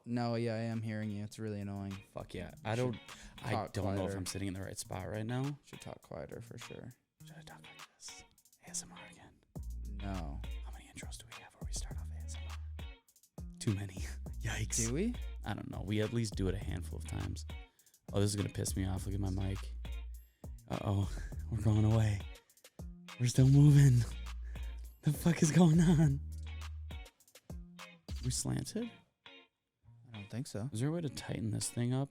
no, yeah, I am hearing you. It's really annoying. Fuck yeah. I don't know if quieter. I'm sitting in the right spot right now. Should talk quieter for sure. Should I talk like this? ASMR again. No. How many intros do we have where we start off ASMR? Too many. Yikes. Do we? I don't know. We at least do it a handful of times. Oh, this is going to piss me off. Look at my mic. Uh-oh. We're going away. We're still moving. The fuck is going on? We slanted? I don't think so. Is there a way to tighten this thing up?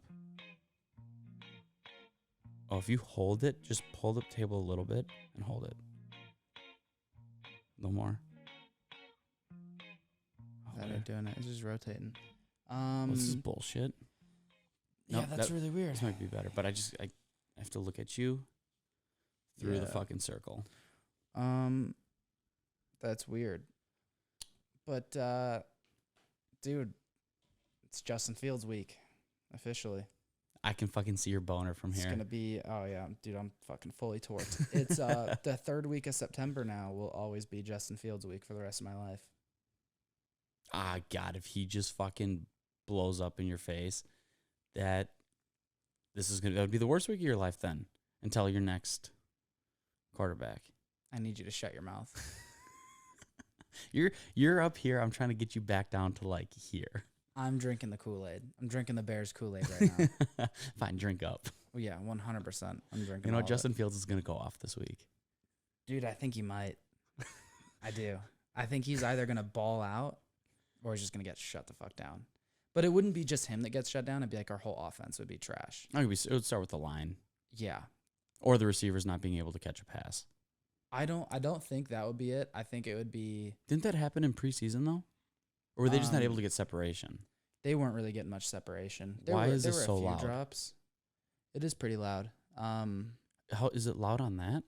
Oh, if you hold it, just pull the table a little bit and hold it. No more. That ain't doing it. It's just rotating. This is bullshit. Yeah, Nope, that's really weird. This might be better, but I have to look at you through the fucking circle. That's weird. But, dude, it's Justin Fields week, officially. I can fucking see your boner from here. It's gonna be, oh yeah, dude, I'm fucking fully torqued. It's the third week of September now will always be Justin Fields week for the rest of my life. Ah, God, if he just fucking blows up in your face, that would be the worst week of your life then until your next quarterback. I need you to shut your mouth. You're up here. I'm trying to get you back down to like here. I'm drinking the Kool-Aid. I'm drinking the Bears Kool-Aid right now. Fine, drink up. Well, yeah, 100%. I'm drinking. You know, all of Justin it. Fields is gonna go off this week. Dude, I think he might. I do. I think he's either gonna ball out or he's just gonna get shut the fuck down. But it wouldn't be just him that gets shut down. It'd be like our whole offense would be trash. It would start with the line Yeah. or the receivers not being able to catch a pass. I don't think that would be it. I think it would be Didn't that happen in preseason though? Or were they just not able to get separation? they weren't really getting much separation. Why is this so a few loud? drops. It is pretty loud. How is it loud on that?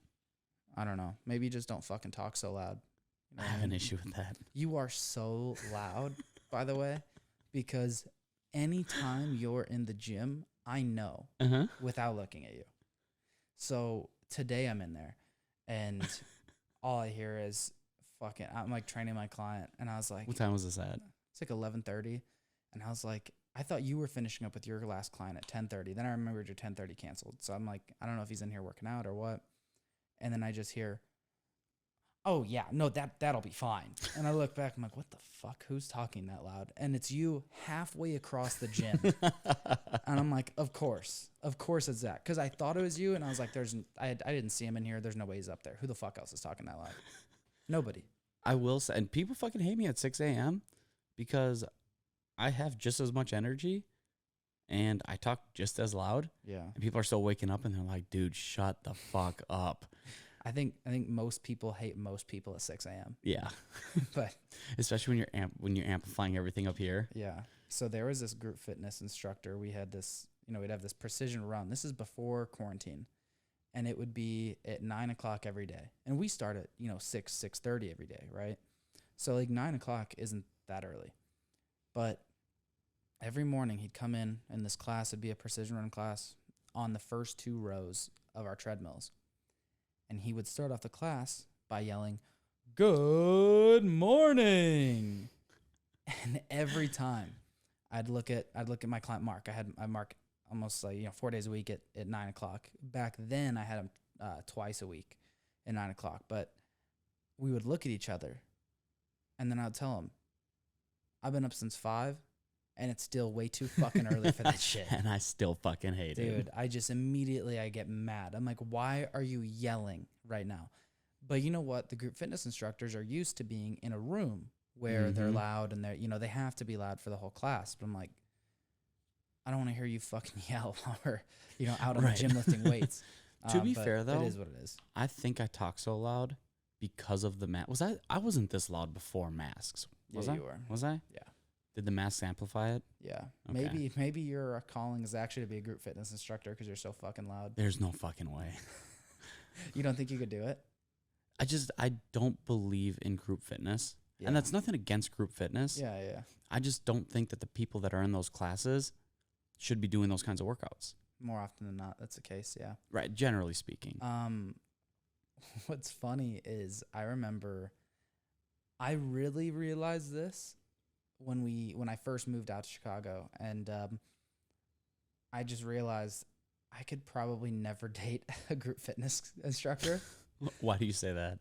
I don't know. Maybe just don't fucking talk so loud. You know I what have mean? an issue with that. You are so loud, by the way, because anytime you're in the gym, I know Uh-huh. without looking at you. So today I'm in there and all I hear is fucking, I'm like training my client and I was like, What time was this at? it's like 11:30. And I was like, I thought you were finishing up with your last client at 10:30. Then I remembered your 10:30 canceled. So I'm like, I don't know if he's in here working out or what. And then I just hear, oh yeah, no, that'll be fine. And I look back, I'm like, what the fuck? Who's talking that loud? And it's you halfway across the gym. And I'm like, of course it's that. Because I thought it was you, and I was like, I didn't see him in here. There's no way he's up there. Who the fuck else is talking that loud? Nobody. I will say, and people fucking hate me at 6 a.m. because I have just as much energy and I talk just as loud. Yeah. And people are still waking up and they're like, dude, shut the fuck up. I think most people hate most people at 6 a.m. Yeah. But especially when you're amplifying everything up here. yeah. So there was this group fitness instructor. We had this, we'd have this precision run. This is before quarantine. And it would be at 9 o'clock every day. And we start at, 6:30 every day, right? So like 9 o'clock isn't that early. But every morning he'd come in this class. It'd be a precision run class on the first 2 rows of our treadmills. And he would start off the class by yelling, "Good morning." And every time I'd look at my client Mark. I Mark almost like 4 days a week at 9 o'clock. Back then I had him twice a week at 9 o'clock. But we would look at each other, and then I'd tell him, "I've been up since 5, and it's still way too fucking early for that shit." And I still fucking hate it. Dude, I just immediately I get mad. I'm like, why are you yelling right now? But you know what? The group fitness instructors are used to being in a room where they're loud and they're, they have to be loud for the whole class. But I'm like, I don't want to hear you fucking yell while we're, out on the gym lifting weights. To be fair, though, it is what it is. I think I talk so loud because of the mask. I wasn't this loud before masks. Was Yeah, I? you were. Was I? Yeah. Did the masks amplify it? Yeah. Okay. Maybe your calling is actually to be a group fitness instructor because you're so fucking loud. There's no fucking way. You don't think you could do it? I don't believe in group fitness. Yeah. And that's nothing against group fitness. Yeah, yeah. I just don't think that the people that are in those classes should be doing those kinds of workouts. More often than not, that's the case, yeah. Right, generally speaking. What's funny is I remember I really realized this when I first moved out to Chicago, and I just realized I could probably never date a group fitness instructor. Why do you say that?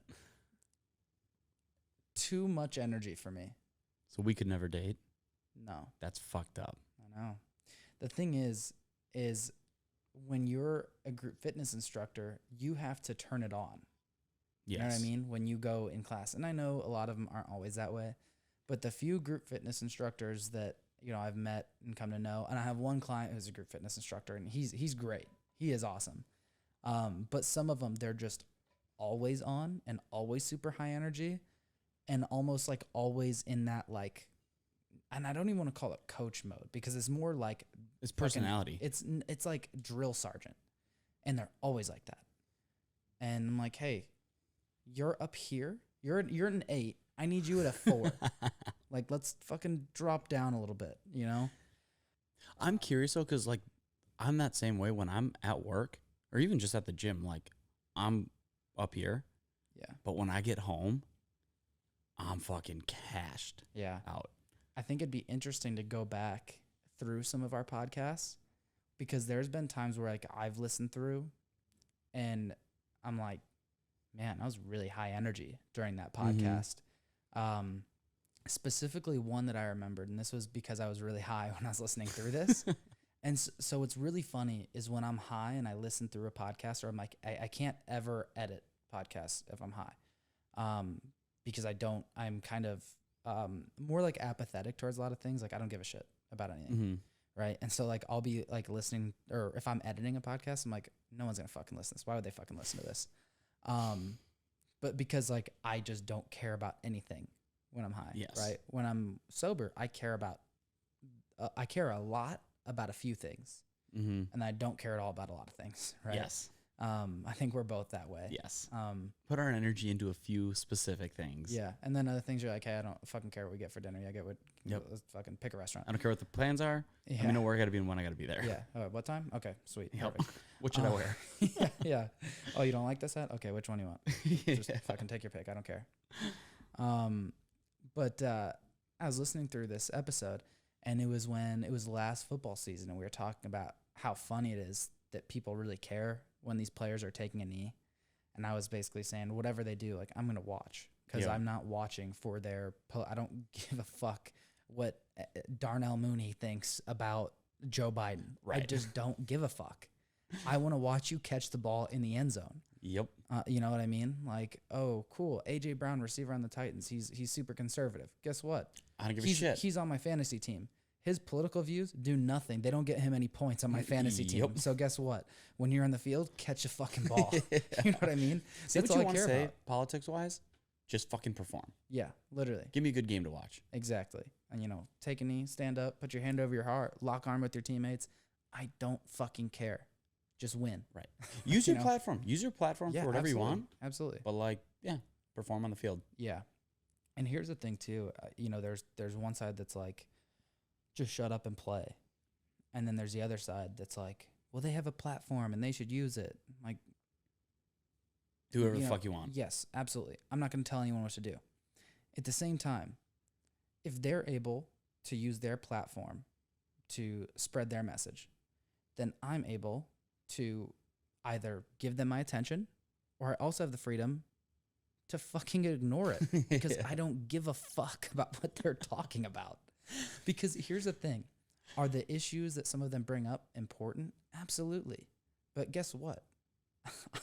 Too much energy for me. So we could never date? No. That's fucked up. I know. The thing is when you're a group fitness instructor, you have to turn it on. Yes. You know what I mean? When you go in class. And I know a lot of them aren't always that way, but the few group fitness instructors that, you know, I've met and come to know, and I have one client who's a group fitness instructor, and he's great. He is awesome. But some of them, they're just always on and always super high energy and almost like always in that like, and I don't even want to call it coach mode because it's more like It's personality. it's like drill sergeant, and they're always like that. And I'm like, hey, you're up here. You're an 8. I need you at a 4. Like, let's fucking drop down a little bit, you know? I'm curious though, because like I'm that same way when I'm at work or even just at the gym. Like I'm up here, Yeah. but when I get home, I'm fucking cashed Yeah. out. I think it'd be interesting to go back through some of our podcasts because there's been times where like I've listened through and I'm like, man, I was really high energy during that podcast. Specifically one that I remembered, and this was because I was really high when I was listening through this. And so what's really funny is when I'm high and I listen through a podcast, or I'm like, I can't ever edit podcasts if I'm high. Because I'm kind of more like apathetic towards a lot of things. Like I don't give a shit about anything. Right. And so like I'll be like listening, or if I'm editing a podcast, I'm like, no one's gonna fucking listen to this. Why would they fucking listen to this? But because like I just don't care about anything when I'm high. Yes. Right. When I'm sober, I care a lot about a few things, and I don't care at all about a lot of things. Right. Yes. I think we're both that way. Yes. Put our energy into a few specific things. Yeah. And then other things you're like, hey, I don't fucking care what we get for dinner. Yeah, get what. Yep. Let's fucking pick a restaurant. I don't care what the plans are. Yeah. Let me know where I got to be and when I got to be there. Yeah. Oh, what time? Okay. Sweet. Yep. Perfect. What should I wear? Yeah. Yeah. Oh, you don't like this hat? Okay. Which one do you want? Just fucking take your pick. I don't care. But I was listening through this episode, and it was the last football season, and we were talking about how funny it is that people really care when these players are taking a knee. And I was basically saying, whatever they do, like I'm going to watch because I'm not watching for I don't give a fuck what Darnell Mooney thinks about Joe Biden. Right. I just don't give a fuck. I want to watch you catch the ball in the end zone. Yep. You know what I mean? Like, oh, cool. A.J. Brown, receiver on the Titans. He's super conservative. Guess what? I don't give a shit. He's on my fantasy team. His political views do nothing. They don't get him any points on my fantasy team. So guess what? When you're on the field, catch a fucking ball. You know what I mean? See That's what all you I want to care say, about. politics-wise? Just fucking perform. Yeah, literally. Give me a good game to watch. Exactly. And, take a knee, stand up, put your hand over your heart, lock arm with your teammates. I don't fucking care. Just win. Right. Use your platform. Use your platform for whatever you want. Absolutely. But perform on the field. Yeah. And here's the thing too. There's one side that's like, just shut up and play. And then there's the other side that's like, well, they have a platform and they should use it. Like, do whatever the fuck you want. Yes, absolutely. I'm not going to tell anyone what to do. At the same time, if they're able to use their platform to spread their message, then I'm able to either give them my attention, or I also have the freedom to fucking ignore it because I don't give a fuck about what they're talking about. Because here's the thing. Are the issues that some of them bring up important? Absolutely. But guess what?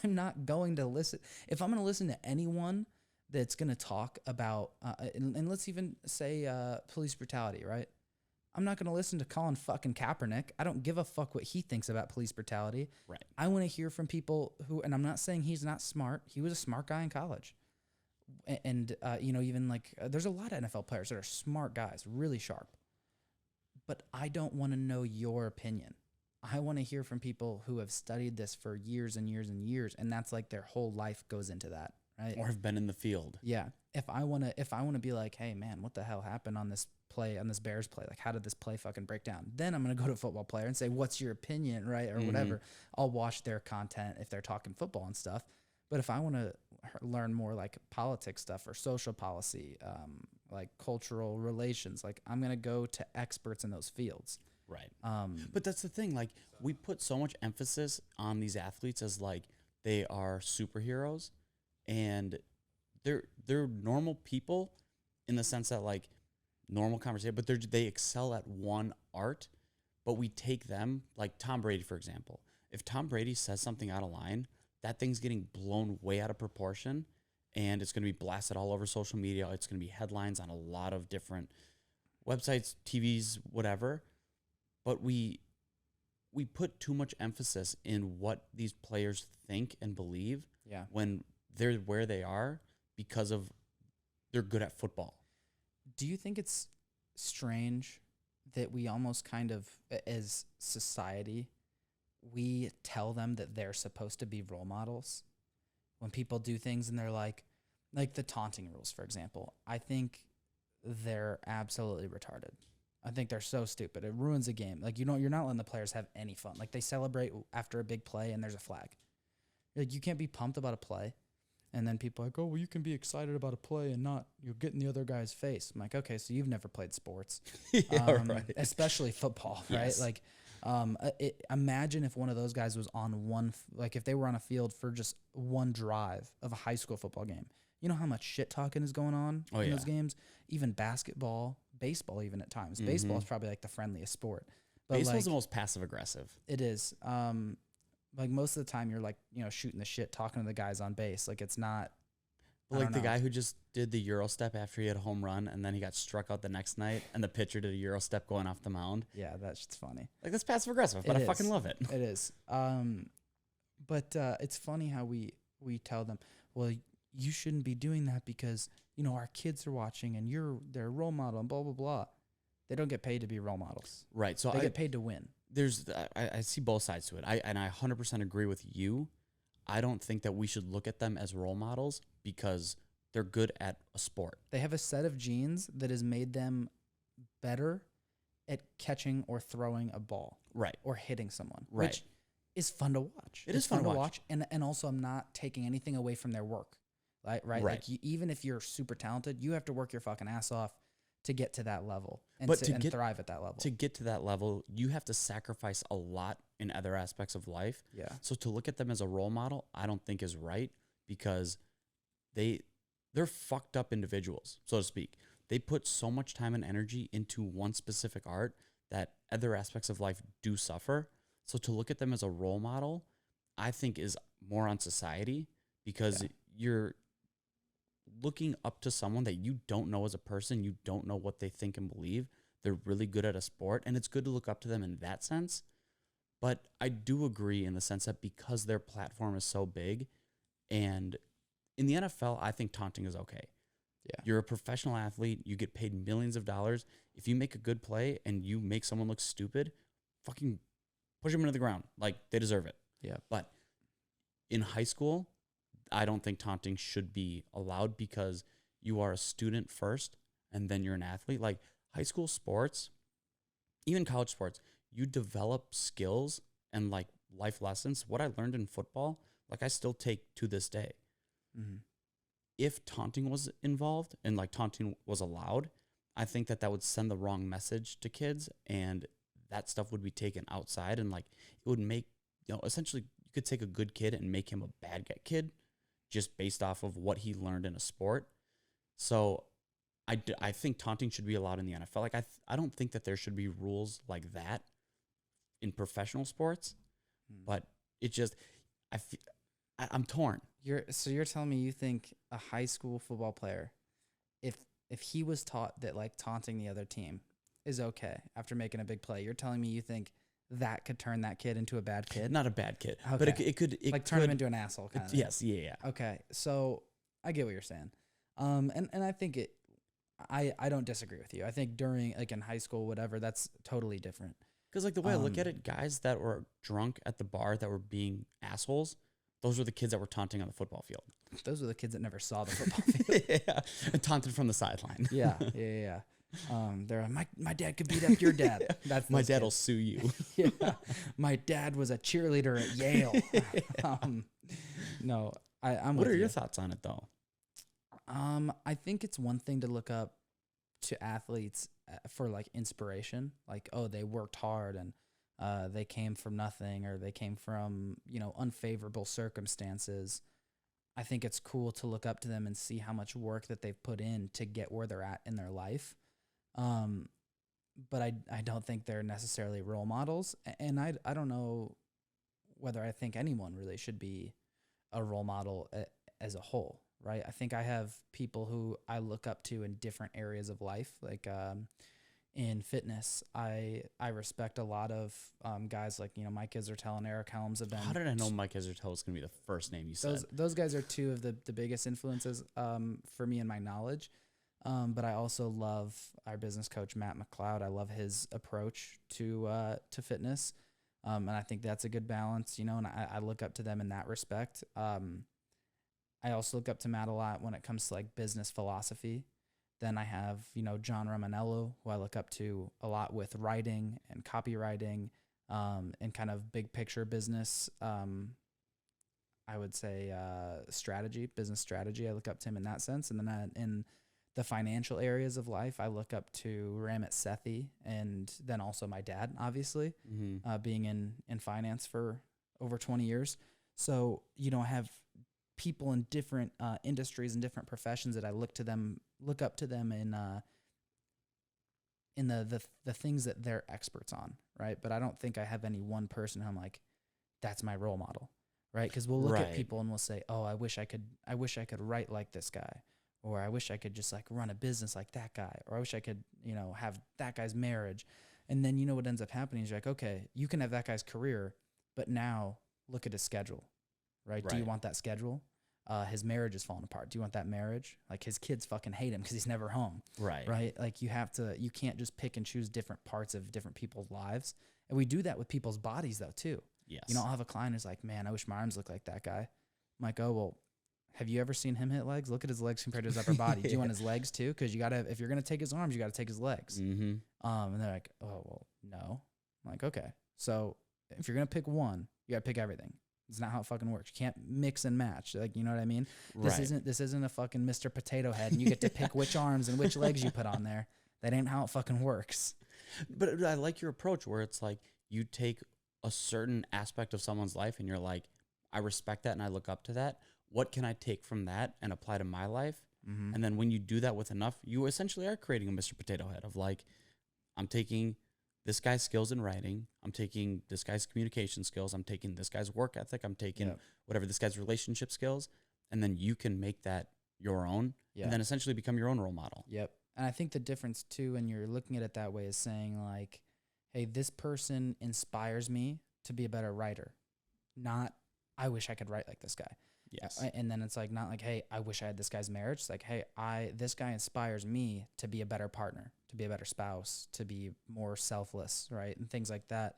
I'm not going to listen. If I'm going to listen to anyone that's going to talk about, and let's even say police brutality, right? I'm not going to listen to Colin fucking Kaepernick. I don't give a fuck what he thinks about police brutality. Right. I want to hear from people who, and I'm not saying he's not smart. He was a smart guy in college. And even like there's a lot of NFL players that are smart guys, really sharp. But I don't want to know your opinion. I want to hear from people who have studied this for years and years and years, and that's like their whole life goes into that, right? Or have been in the field. Yeah. If I want to be like, hey man, what the hell happened on this play, on this Bears play? Like, how did this play fucking break down? Then I'm going to go to a football player and say, what's your opinion, right? Or whatever. I'll watch their content if they're talking football and stuff. But if I want to learn more like politics stuff or social policy, like cultural relations. Like I'm going to go to experts in those fields. Right. But that's the thing. Like we put so much emphasis on these athletes as like they are superheroes, and they're normal people in the sense that like normal conversation, but they excel at one art. But we take them like Tom Brady, for example. If Tom Brady says something out of line, that thing's getting blown way out of proportion, and it's going to be blasted all over social media. It's going to be headlines on a lot of different websites, TVs, whatever. But we put too much emphasis in what these players think and believe Yeah. when they're where they are because of they're good at football. Do you think it's strange that we almost kind of, as society, we tell them that they're supposed to be role models when people do things and they're like the taunting rules, for example? I think they're absolutely retarded. I think they're so stupid. It ruins a game. Like, you're not letting the players have any fun. Like, they celebrate after a big play and there's a flag. Like, you can't be pumped about a play. And then people are like, oh, well, you can be excited about a play and not get in the other guy's face. I'm like, okay, so you've never played sports. Right. Especially football, Yes. right? Like, imagine if one of those guys was on like if they were on a field for just one drive of a high school football game. You know how much shit talking is going on in those games? Even basketball, baseball even at times. Mm-hmm. Baseball is probably like the friendliest sport. But Baseball's the most passive aggressive. It is. Like most of the time you're like, shooting the shit, talking to the guys on base. Like it's not. Like the guy who just did the Euro step after he had a home run and then he got struck out the next night and the pitcher did a Euro step going off the mound. Yeah, that's just funny. Like that's passive aggressive, but I fucking love it. It is. But it's funny how we tell them, well, you shouldn't be doing that because, our kids are watching and you're their role model and blah, blah, blah. They don't get paid to be role models. Right. So they get paid to win. I see both sides to it. I 100% agree with you. I don't think that we should look at them as role models because they're good at a sport. They have a set of genes that has made them better at catching or throwing a ball. Right. Or hitting someone. Right. Which is fun to watch. It's fun to watch. And also I'm not taking anything away from their work. Right. Like even if you're super talented, you have to work your fucking ass off to get to that level and thrive at that level. To get to that level, you have to sacrifice a lot in other aspects of life. Yeah. So to look at them as a role model, I don't think is right because they're fucked up individuals, so to speak. They put so much time and energy into one specific art that other aspects of life do suffer. So to look at them as a role model, I think is more on society because you're looking up to someone that you don't know as a person. You don't know what they think and believe. They're really good at a sport, and it's good to look up to them in that sense. But I do agree in the sense that because their platform is so big, and in the NFL, I think taunting is okay. Yeah. You're a professional athlete. You get paid millions of dollars. If you make a good play and you make someone look stupid, fucking push them into the ground. Like, they deserve it. Yeah. But in high school, I don't think taunting should be allowed because you are a student first and then you're an athlete. Like high school sports, even college sports, you develop skills and like life lessons. What I learned in football, like I still take to this day. Mm-hmm. If taunting was involved and like taunting was allowed, I think that would send the wrong message to kids and that stuff would be taken outside and like it would make, essentially you could take a good kid and make him a bad kid just based off of what he learned in a sport. So I think taunting should be allowed in the NFL. Like I don't think that there should be rules like that in professional sports, but it just, I'm torn. You're telling me you think a high school football player, if he was taught that like taunting the other team is okay after making a big play, you're telling me you think that could turn that kid into a bad kid? Not a bad kid, okay. but it could turn him into an asshole kind of. Yes, yeah. Okay, so I get what you're saying, and I think I don't disagree with you. I think during like in high school, whatever, that's totally different. Because like the way I look at it, guys that were drunk at the bar that were being assholes, those were the kids that were taunting on the football field. Those were the kids that never saw the football field. Yeah, and taunted from the sideline. Yeah. They're like, my dad could beat up your dad. That's my dad will sue you. Yeah, my dad was a cheerleader at Yale. No, I'm. What are your thoughts on it though? I think it's one thing to look up to athletes for like inspiration, like, oh, they worked hard and they came from nothing, or they came from, unfavorable circumstances. I think it's cool to look up to them and see how much work that they've put in to get where they're at in their life. But I don't think they're necessarily role models. And I don't know whether I think anyone really should be a role model as a whole, right? I think I have people who I look up to in different areas of life. Like in fitness, I respect a lot of guys like, Mike Isertel and Eric Helms have been. How did I know Mike Isertel was going to be the first name you said? Those guys are two of the biggest influences for me in my knowledge. But I also love our business coach, Matt McLeod. I love his approach to fitness. And I think that's a good balance, and I look up to them in that respect. I also look up to Matt a lot when it comes to like business philosophy. Then I have, John Romanello, who I look up to a lot with writing and copywriting, and kind of big picture business. I would say business strategy. I look up to him in that sense. And then in the financial areas of life, I look up to Ramit Sethi, and then also my dad, obviously, being in finance for over 20 years. So, I have people in different industries and different professions that I look up to them in the things that they're experts on, right? But I don't think I have any one person who I'm like, that's my role model, right? Because we'll look at people and we'll say, oh, I wish I could write like this guy. Or I wish I could just like run a business like that guy. Or I wish I could, have that guy's marriage. And then what ends up happening is you're like, okay, you can have that guy's career, but now look at his schedule, right? Do you want that schedule? His marriage is falling apart. Do you want that marriage? Like his kids fucking hate him because he's never home. Right. Like you can't just pick and choose different parts of different people's lives. And we do that with people's bodies though too. Yes. I'll have a client who's like, man, I wish my arms looked like that guy. I'm like, oh, well, have you ever seen him hit legs? Look at his legs compared to his upper body. Do you want his legs too? Because if you're going to take his arms, you got to take his legs. Mm-hmm. And they're like, oh, well, no. I'm like, okay. So if you're going to pick one, you got to pick everything. It's not how it fucking works. You can't mix and match. Like, you know what I mean? This isn't a fucking Mr. Potato Head and you get to pick which arms and which legs you put on there. That ain't how it fucking works. But I like your approach where it's like you take a certain aspect of someone's life and you're like, I respect that and I look up to that. What can I take from that and apply to my life? Mm-hmm. And then when you do that with enough, you essentially are creating a Mr. Potato Head of like, I'm taking this guy's skills in writing. I'm taking this guy's communication skills. I'm taking this guy's work ethic. I'm taking whatever this guy's relationship skills. And then you can make that your own and then essentially become your own role model. Yep. And I think the difference too, when you're looking at it that way, is saying like, hey, this person inspires me to be a better writer. Not, I wish I could write like this guy. Yes. And then it's like, not like, hey, I wish I had this guy's marriage. It's like, hey, this guy inspires me to be a better partner, to be a better spouse, to be more selfless, right? And things like that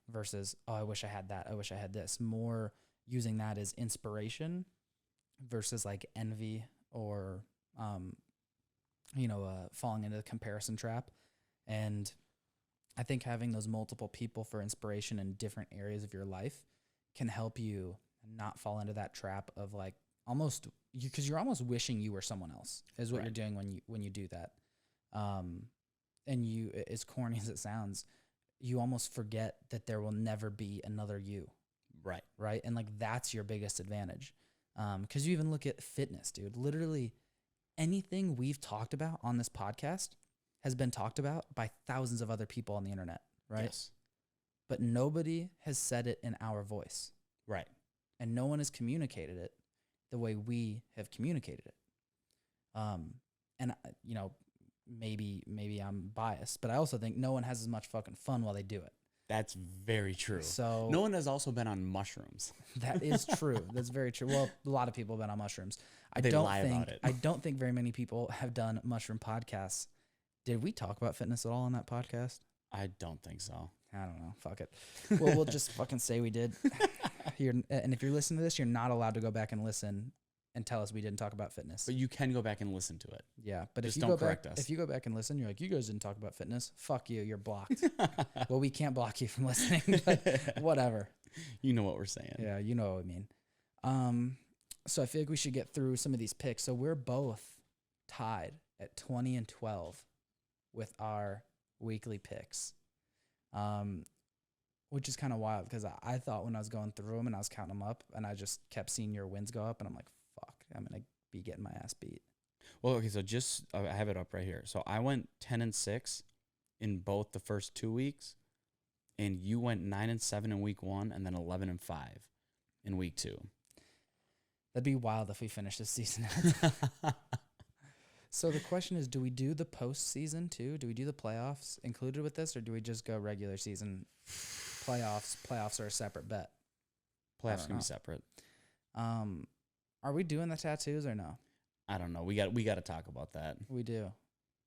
versus, oh, I wish I had that. I wish I had this. More using that as inspiration versus like envy or, falling into the comparison trap. And I think having those multiple people for inspiration in different areas of your life can help you not fall into that trap of like almost because you're almost wishing you were someone else is what you're doing when you do that. And you, as corny as it sounds, you almost forget that there will never be another you. Right. And like, that's your biggest advantage. Cause you even look at fitness, dude, literally anything we've talked about on this podcast has been talked about by thousands of other people on the internet. Right. Yes. But nobody has said it in our voice. Right. And no one has communicated it the way we have communicated it. And maybe I'm biased, but I also think no one has as much fucking fun while they do it. That's very true. So no one has also been on mushrooms. That is true. That's very true. Well, a lot of people have been on mushrooms. I don't think very many people have done mushroom podcasts. Did we talk about fitness at all on that podcast? I don't think so. I don't know. Fuck it. Well, we'll just fucking say we did. And if you're listening to this, you're not allowed to go back and listen and tell us we didn't talk about fitness. But you can go back and listen to it. Yeah, but just if you don't go correct back, us. if you go back and listen, you're like, you guys didn't talk about fitness. Fuck you. You're blocked. Well, we can't block you from listening, but whatever. You know what we're saying. Yeah, you know what I mean. So I feel like we should get through some of these picks. So we're both tied at 20 and 12 with our weekly picks, which is kind of wild because I thought when I was going through them and I was counting them up and I just kept seeing your wins go up and I'm like, fuck, I'm going to be getting my ass beat. Well, okay, so just I have it up right here. So I went 10-6 in both the first 2 weeks, and you went 9-7 in week 1, and then 11-5 in week 2. That'd be wild if we finish this season. So the question is, do we do the postseason too? Do we do the playoffs included with this, or do we just go regular season? Playoffs are a separate bet. Playoffs can be separate. Are we doing the tattoos or no? I don't know. We got to talk about that. We do.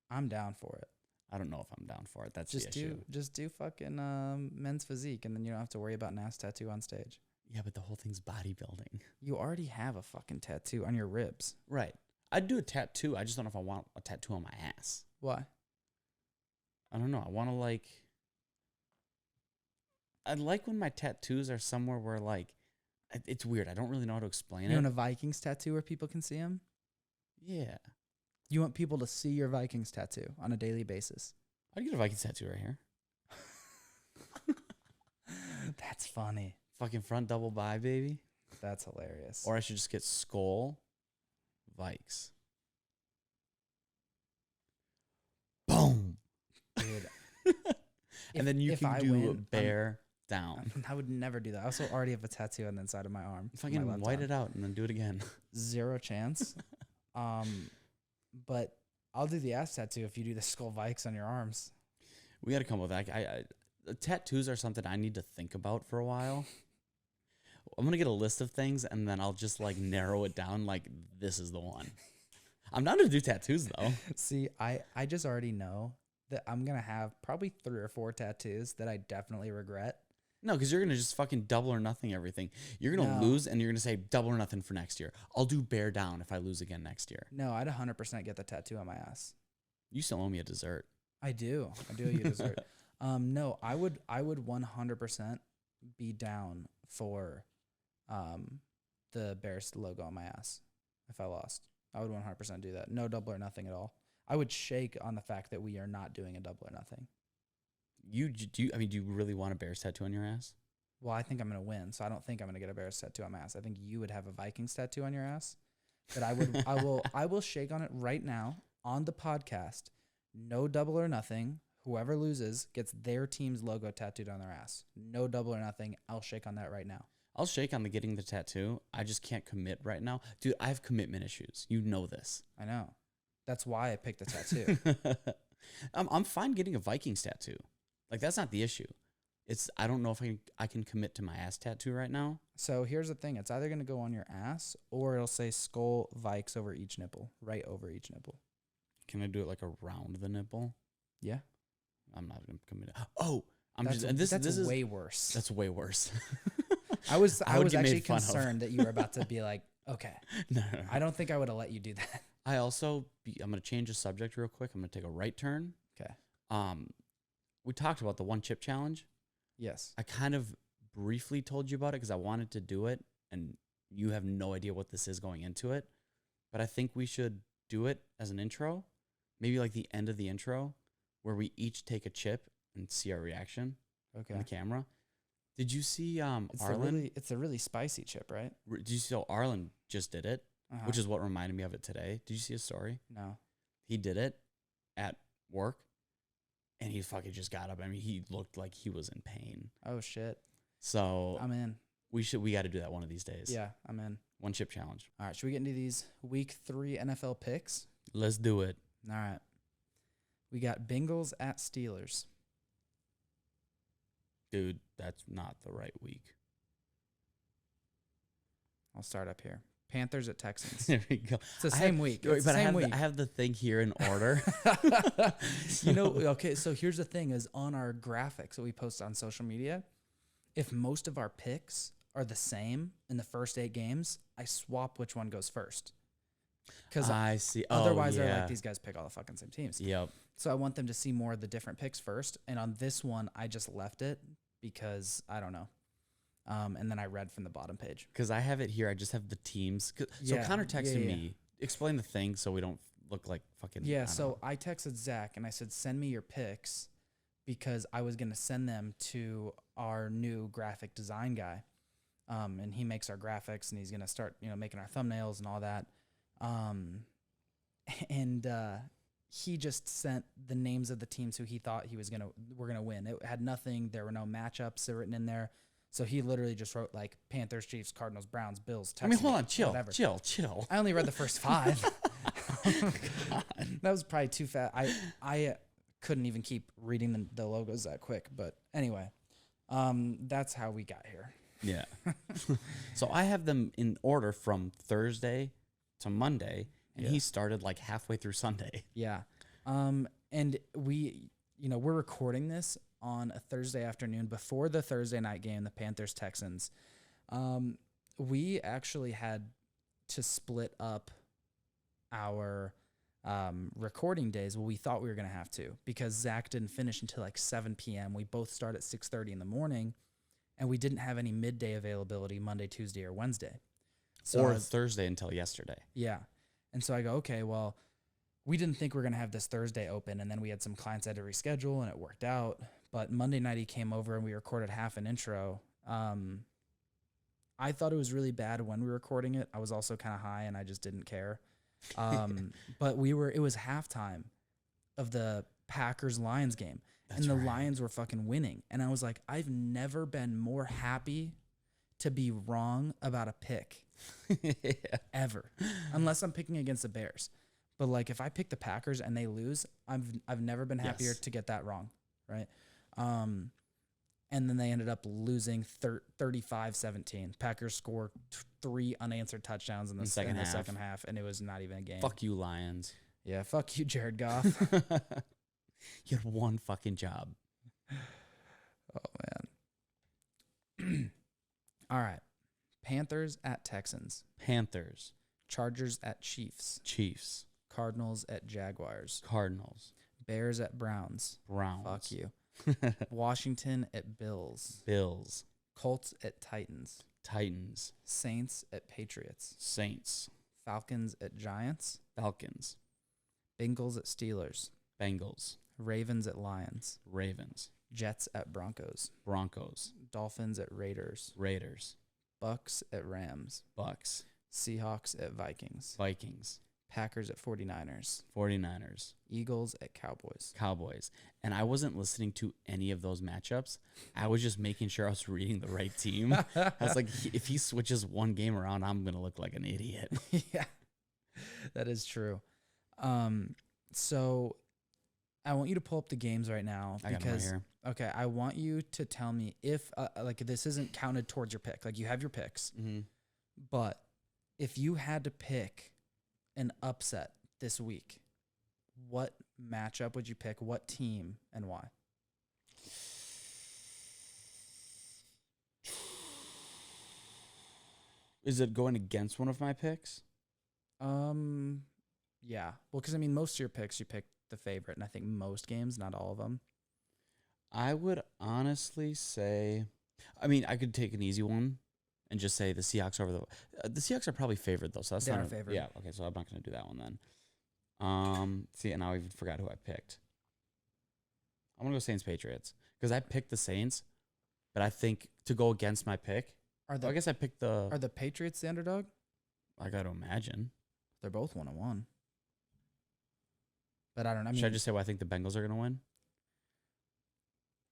I'm down for it. I don't know if I'm down for it. That's Just the issue. Just do fucking men's physique, and then you don't have to worry about an ass tattoo on stage. Yeah, but the whole thing's bodybuilding. You already have a fucking tattoo on your ribs. Right. I'd do a tattoo. I just don't know if I want a tattoo on my ass. Why? I don't know. I want to like... I like when my tattoos are somewhere where like... It's weird. I don't really know how to explain it. You want a Vikings tattoo where people can see them? Yeah. You want people to see your Vikings tattoo on a daily basis? I'd get a Vikings tattoo right here. That's funny. Fucking front double bi, baby. That's hilarious. Or I should just get skull Vikes. Boom. Dude. And then you can do win, bear down. I would never do that. I also already have a tattoo on the inside of my arm. Fucking white it out and then do it again. Zero chance. But I'll do the ass tattoo if you do the skull Vikes on your arms. We got to come up with that. Tattoos are something I need to think about for a while. I'm going to get a list of things and then I'll just like narrow it down like this is the one. I'm down to do tattoos though. See, I just already know that I'm going to have probably 3 or 4 tattoos that I definitely regret. No, because you're going to just fucking double or nothing everything. You're going to lose and you're going to say double or nothing for next year. I'll do bear down if I lose again next year. No, I'd 100% get the tattoo on my ass. You still owe me a dessert. I do owe you a dessert. No, I would 100% be down for the Bears logo on my ass if I lost. I would 100% do that. No double or nothing at all. I would shake on the fact that we are not doing a double or nothing. Do you really want a Bears tattoo on your ass? Well, I think I'm going to win, so I don't think I'm going to get a Bears tattoo on my ass. I think you would have a Vikings tattoo on your ass. But I will shake on it right now on the podcast. No double or nothing. Whoever loses gets their team's logo tattooed on their ass. No double or nothing. I'll shake on that right now. I'll shake on the getting the tattoo. I just can't commit right now. Dude, I have commitment issues. You know this. I know. That's why I picked the tattoo. I'm fine getting a Vikings tattoo. Like, that's not the issue. I don't know if I can commit to my ass tattoo right now. So here's the thing. It's either going to go on your ass or it'll say skull Vikes over each nipple. Right over each nipple. Can I do it like around the nipple? Yeah. I'm not going to commit. Oh, that's way worse. That's way worse. I was actually concerned that you were about to be like, okay. No. I don't think I would have let you do that. I'm going to change the subject real quick. I'm going to take a right turn. Okay. We talked about the 1 chip challenge. Yes. I kind of briefly told you about it because I wanted to do it, and you have no idea what this is going into it. But I think we should do it as an intro, maybe like the end of the intro, where we each take a chip and see our reaction on the camera. Did you see Arlen? It's a really spicy chip, right? Did you see how Arlen just did it, which is what reminded me of it today? Did you see his story? No. He did it at work. And he fucking just got up. I mean, he looked like he was in pain. Oh, shit. So I'm in. We got to do that one of these days. Yeah, I'm in. 1 chip challenge. All right, should we get into these week 3 NFL picks? Let's do it. All right. We got Bengals at Steelers. Dude, that's not the right week. I'll start up here. Panthers at Texans. There we go. It's the same week. I have the thing here in order. Okay, so here's the thing is on our graphics that we post on social media, if most of our picks are the same in the first 8 games, I swap which one goes first. Because I see. Otherwise, they're like, these guys pick all the fucking same teams. Yep. So I want them to see more of the different picks first. And on this one, I just left it because I don't know. And then I read from the bottom page. Because I have it here. I just have the teams. So Connor texted me, explain the thing so we don't look like fucking. Yeah, I don't so know. I texted Zach and I said, send me your pics because I was going to send them to our new graphic design guy. And he makes our graphics and he's going to start, making our thumbnails and all that. And he just sent the names of the teams who he thought were going to win. It had nothing. There were no matchups written in there. So he literally just wrote like Panthers, Chiefs, Cardinals, Browns, Bills, Texans. Hold on, whatever. chill. I only read the first 5. That was probably too fast. I couldn't even keep reading the logos that quick. But anyway, that's how we got here. Yeah. So I have them in order from Thursday to Monday, and he started like halfway through Sunday. Yeah. And we, we're recording this on a Thursday afternoon before the Thursday night game, the Panthers Texans. We actually had to split up our recording days. Well, we thought we were going to have to because Zach didn't finish until like 7 p.m. We both start at 6:30 in the morning, and we didn't have any midday availability Monday, Tuesday, or Wednesday. Or Thursday until yesterday. Yeah. And so I go, okay, well, we didn't think we were going to have this Thursday open, and then we had some clients that had to reschedule, and it worked out. But Monday night he came over, and we recorded half an intro. I thought it was really bad when we were recording it. I was also kind of high, and I just didn't care. But it was halftime of the Packers-Lions game, and the Lions were fucking winning. And I was like, I've never been more happy to be wrong about a pick ever, unless I'm picking against the Bears. But like if I pick the Packers and they lose, I've never been happier to get that wrong, right? And then they ended up losing 35-17. Packers scored 3 unanswered touchdowns in the second half, and it was not even a game. Fuck you, Lions. Yeah, fuck you, Jared Goff. You had one fucking job. Oh, man. All right. Panthers at Texans. Panthers. Chargers at Chiefs. Chiefs. Cardinals at Jaguars. Cardinals. Bears at Browns. Browns. Fuck you. Washington at Bills. Bills. Colts at Titans. Titans. Saints at Patriots. Saints. Falcons at Giants. Falcons. Bengals at Steelers. Bengals. Ravens at Lions. Ravens. Jets at Broncos. Broncos. Dolphins at Raiders. Raiders. Bucks at Rams. Bucks. Seahawks at Vikings. Vikings. Packers at 49ers. 49ers. Eagles at Cowboys. Cowboys. And I wasn't listening to any of those matchups. I was just making sure I was reading the right team. I was like, if he switches one game around, I'm going to look like an idiot. Yeah, that is true. So I want you to pull up the games right now I got 'em right because, here. okay, I want you to tell me if, like, this isn't counted towards your pick. Like, you have your picks, but if you had to pick an upset this week, what matchup would you pick? What team and why? Is it going against one of my picks? Yeah. Well, because I mean, most of your picks, you pick the favorite, and I think most games, not all of them. I would honestly say, I mean, I could take an easy one and just say the Seahawks over the Seahawks are probably favored though, so that's They not are favored. Yeah, okay, so I'm not going to do that one then. See, and now I even forgot who I picked. I'm gonna go Saints Patriots because I picked the Saints, but I think to go against my pick, I guess I picked the. Are the Patriots the underdog? I got to imagine. They're both 1-1. But I don't know. I mean, Should I just say I think the Bengals are gonna win?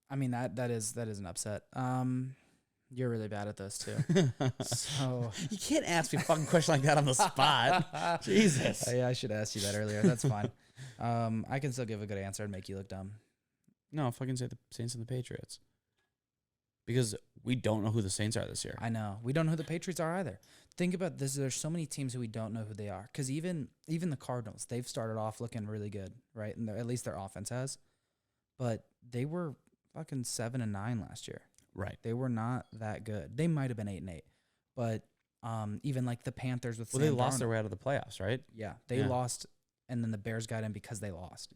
I mean that is an upset. You're really bad at this too. So you can't ask me a fucking question like that on the spot. Jesus. Yeah, I should have asked you that earlier. That's fine. I can still give a good answer and make you look dumb. No, I'll fucking say the Saints and the Patriots. Because we don't know who the Saints are this year. I know. We don't know who the Patriots are either. Think about this. There's so many teams who we don't know who they are. Because even the Cardinals, they've started off looking really good, right? And at least their offense has. But they were fucking 7-9 last year. Right. They were not that good. They might have been 8-8. But even like the Panthers with Well, Sam they lost Darnold, their way out of the playoffs, right? Yeah, they lost, and then the Bears got in because they lost.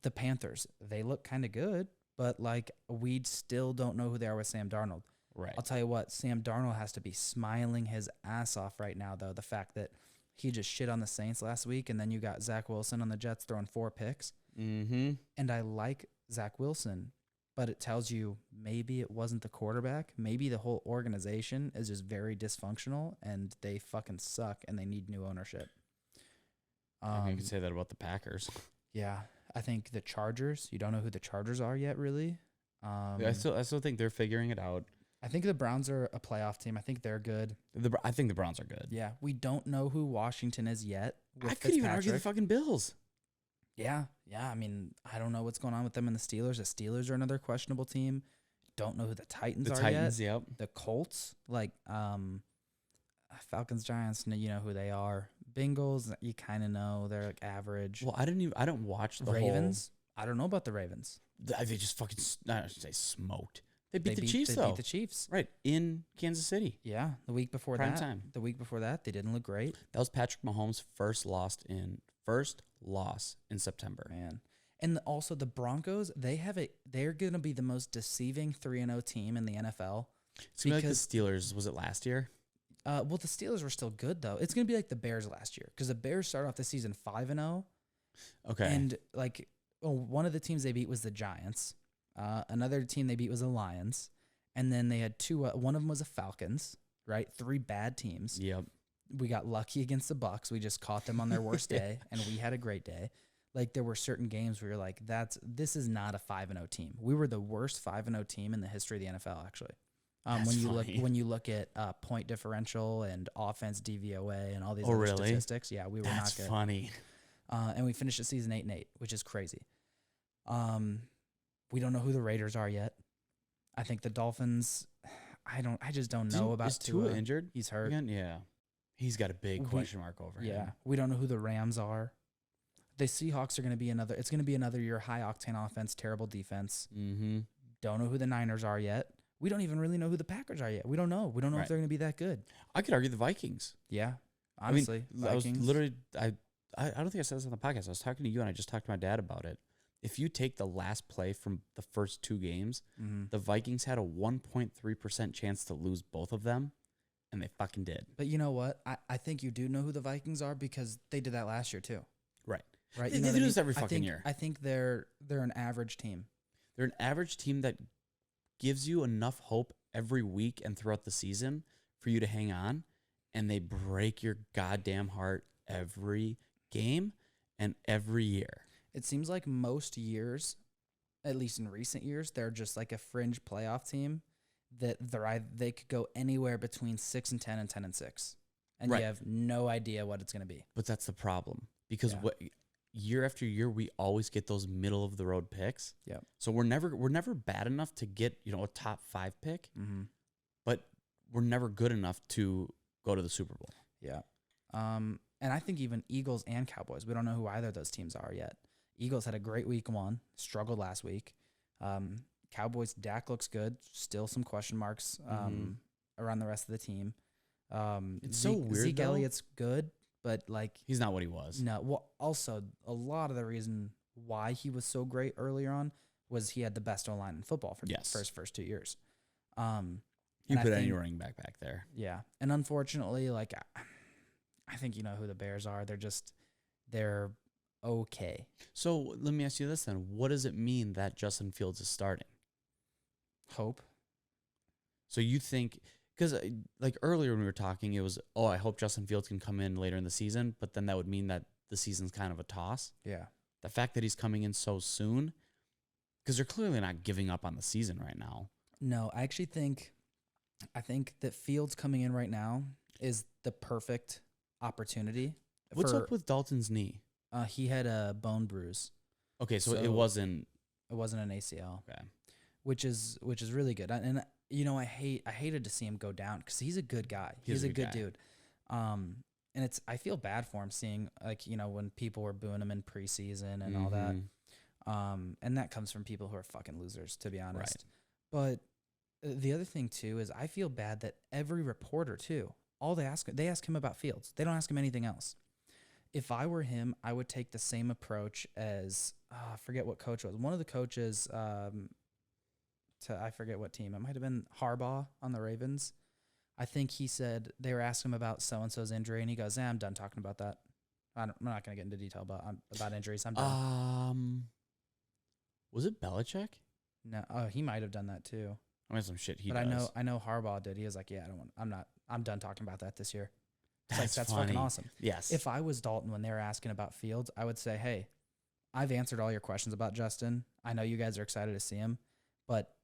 The Panthers, they look kind of good, but like we still don't know who they are with Sam Darnold. Right. I'll tell you what, Sam Darnold has to be smiling his ass off right now, though. The fact that He just shit on the Saints last week, and then you got Zach Wilson on the Jets throwing 4 picks. Mm-hmm. And I like Zach Wilson, but it tells you maybe it wasn't the quarterback. Maybe the whole organization is just very dysfunctional, and they fucking suck, and they need new ownership. You could say that about the Packers. Yeah, I think the Chargers. You don't know who the Chargers are yet, really. I still think they're figuring it out. I think the Browns are a playoff team. I think they're good. I think the Browns are good. Yeah, we don't know who Washington is yet. I could even argue the fucking Bills. Yeah. I mean, I don't know what's going on with them and the Steelers. The Steelers are another questionable team. Don't know who the Titans are yet. Yep. The Colts, Falcons, Giants, you know who they are. Bengals, you kind of know they're like average. Well, I don't watch the Ravens. I don't know about the Ravens. They just fucking, I should say, smoked. They beat the Chiefs, though. They beat the Chiefs. Right, in Kansas City. Yeah, the week before Prime that. time. The week before that, they didn't look great. That was Patrick Mahomes' first loss in September. Man. And also the Broncos, they're going to be the most deceiving 3-0 team in the NFL. It's going to be like the Steelers. Was it last year? Well, the Steelers were still good, though. It's going to be like the Bears last year, because the Bears started off the season 5-0. Okay. And one of the teams they beat was the Giants. Another team they beat was the Lions. And then they had two. One of them was the Falcons, right? 3 bad teams. Yep. We got lucky against the Bucs. We just caught them on their worst day, and we had a great day. Like, there were certain games where you're like, this is not a 5-0 team. We were the worst 5-0 team in the history of the NFL, actually. When you look at point differential and offense DVOA and all these other statistics, yeah, we were not good. That's funny. And we finished the season 8-8, which is crazy. We don't know who the Raiders are yet. I think the Dolphins. I just don't know about Is Tua injured? He's hurt. Again? Yeah, he's got a big question mark over him. Yeah, we don't know who the Rams are. The Seahawks are going to be another. It's going to be another year high octane offense, terrible defense. Mm-hmm. Don't know who the Niners are yet. We don't even really know who the Packers are yet. We don't know. We don't know if they're going to be that good. I could argue the Vikings. Yeah, honestly, I was literally. I don't think I said this on the podcast. I was talking to you, and I just talked to my dad about it. If you take the last play from the first 2 games, the Vikings had a 1.3% chance to lose both of them, and they fucking did. But you know what? I think you do know who the Vikings are because they did that last year too. Right. Right. They do this every fucking year. I think they're an average team. They're an average team that gives you enough hope every week and throughout the season for you to hang on, and they break your goddamn heart every game and every year. It seems like most years, at least in recent years, they're just like a fringe playoff team that they could go anywhere between 6-10 and 10-6, and you have no idea what it's going to be. But that's the problem because year after year we always get those middle of the road picks. Yep. So we're never bad enough to get a top 5 pick, but we're never good enough to go to the Super Bowl. Yeah. And I think even Eagles and Cowboys, we don't know who either of those teams are yet. Eagles had a great week 1, struggled last week. Cowboys, Dak looks good. Still some question marks around the rest of the team. It's so weird, Zeke Elliott's good, but he's not what he was. No. Well, also a lot of the reason why he was so great earlier on was he had the best O-line in football for the first 2 years. You put any running back there. Yeah, and unfortunately, I think you know who the Bears are. They're okay. So let me ask you this then. What does it mean that Justin Fields is starting? Hope. So you think, because earlier when we were talking, it was, I hope Justin Fields can come in later in the season, but then that would mean that the season's kind of a toss. Yeah. The fact that he's coming in so soon, because they're clearly not giving up on the season right now. No, I think that Fields coming in right now is the perfect opportunity. What's up with Dalton's knee? He had a bone bruise. Okay, so it wasn't. It wasn't an ACL. Okay, which is really good. And I hated to see him go down because he's a good guy. He's a good dude. And I feel bad for him seeing when people were booing him in preseason and all that. And that comes from people who are fucking losers, to be honest. Right. But the other thing too is I feel bad that every reporter too, they ask him about Fields. They don't ask him anything else. If I were him, I would take the same approach as I forget what coach it was. One of the coaches I forget what team. It might have been Harbaugh on the Ravens. I think he said they were asking him about so and so's injury, and he goes, "I'm done talking about that. I'm not going to get into detail about injuries. I'm done." Was it Belichick? No, he might have done that too. I mean, some shit he but does. I know Harbaugh did. He was like, "Yeah, I'm done talking about that this year." That's That's funny. fucking awesome. Yes. If I was Dalton when they were asking about Fields, I would say, "Hey, I've answered all your questions about Justin. I know you guys are excited to see him, but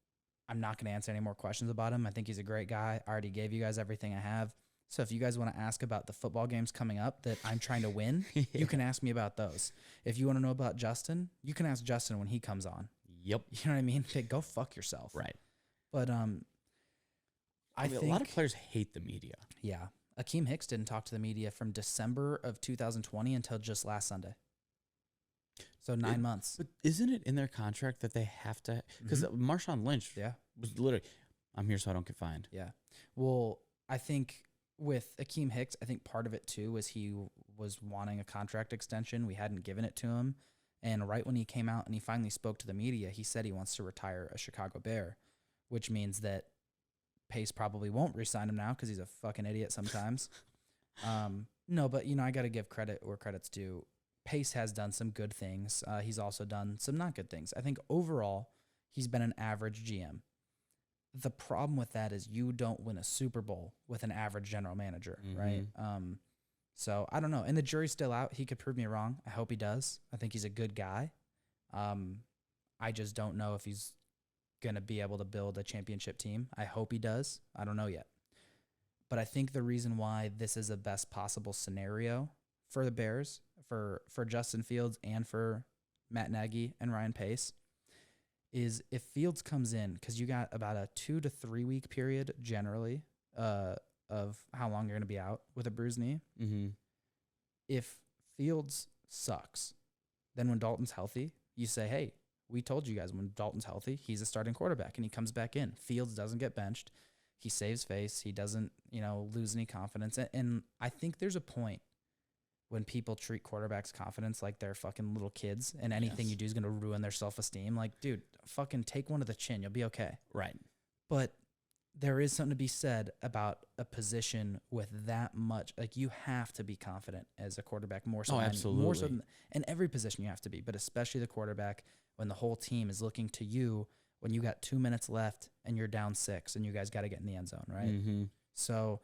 I'm not going to answer any more questions about him. I think he's a great guy. I already gave you guys everything I have. So if you guys want to ask about the football games coming up that I'm trying to win, you can ask me about those. If you want to know about Justin, you can ask Justin when he comes on." Yep. You know what I mean? Hey, go fuck yourself. Right. But I mean, think a lot of players hate the media. Yeah. Akeem Hicks didn't talk to the media from December of 2020 until just last Sunday. So 9 months. But isn't it in their contract that they have to? Because Marshawn Lynch Yeah. was literally, I'm here so I don't get fined. Yeah. Well, I think with Akeem Hicks, I think part of it too was he was wanting a contract extension. We hadn't given it to him. And right when he came out and he finally spoke to the media, he said he wants to retire a Chicago Bear, which means that Pace probably won't re-sign him now because he's a fucking idiot sometimes. No, but, I got to give credit where credit's due. Pace has done some good things. He's also done some not good things. I think overall, he's been an average GM. The problem with that is you don't win a Super Bowl with an average general manager, right? So I don't know. And the jury's still out. He could prove me wrong. I hope he does. I think he's a good guy. I just don't know if he's going to be able to build a championship team. I hope he does. I don't know yet. But I think the reason why this is the best possible scenario for the Bears, for Justin Fields and for Matt Nagy and Ryan Pace, is if Fields comes in, because you got about a 2 to 3 week period generally of how long you're going to be out with a bruised knee. If Fields sucks, then when Dalton's healthy, you say, hey, we told you guys when Dalton's healthy, he's a starting quarterback, and he comes back in. Fields doesn't get benched. He saves face. He doesn't, lose any confidence. And I think there's a point when people treat quarterbacks' confidence like they're fucking little kids, and anything you do is going to ruin their self-esteem. Like, dude, fucking take one to the chin. You'll be okay. Right. But there is something to be said about a position with that much. Like, you have to be confident as a quarterback more so more so than in every position you have to be, but especially the quarterback when the whole team is looking to you when you got 2 minutes left and you're down 6 and you guys got to get in the end zone, right? So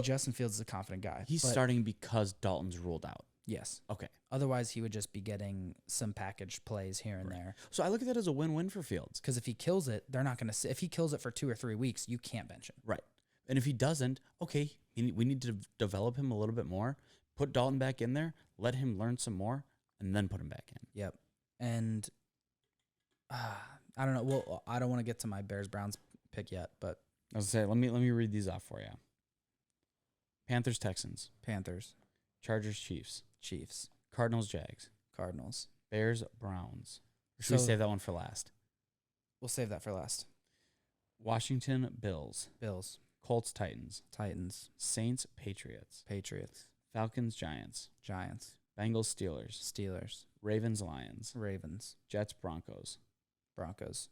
Justin Fields is a confident guy. He's starting because Dalton's ruled out. Yes. Okay. Otherwise, he would just be getting some package plays here and there. So I look at that as a win-win for Fields. Because if he kills it, they're not going to. If he kills it for 2 or 3 weeks, you can't bench him. Right. And if he doesn't, okay, we need to develop him a little bit more. Put Dalton back in there, let him learn some more, and then put him back in. Yep. And I don't know. Well, I don't want to get to my Bears-Browns pick yet, but I was gonna say, let me read these off for you. Panthers, Texans. Panthers, Chargers, Chiefs. Chiefs, Cardinals, Jags. Cardinals. Bears, Browns. Or should we save that one for last? We'll save that for last. Washington, Bills. Bills, Colts, Titans. Titans, Saints, Patriots. Patriots, Falcons, Giants. Giants, Bengals, Steelers. Steelers, Ravens, Lions. Ravens, Jets, Broncos. Broncos,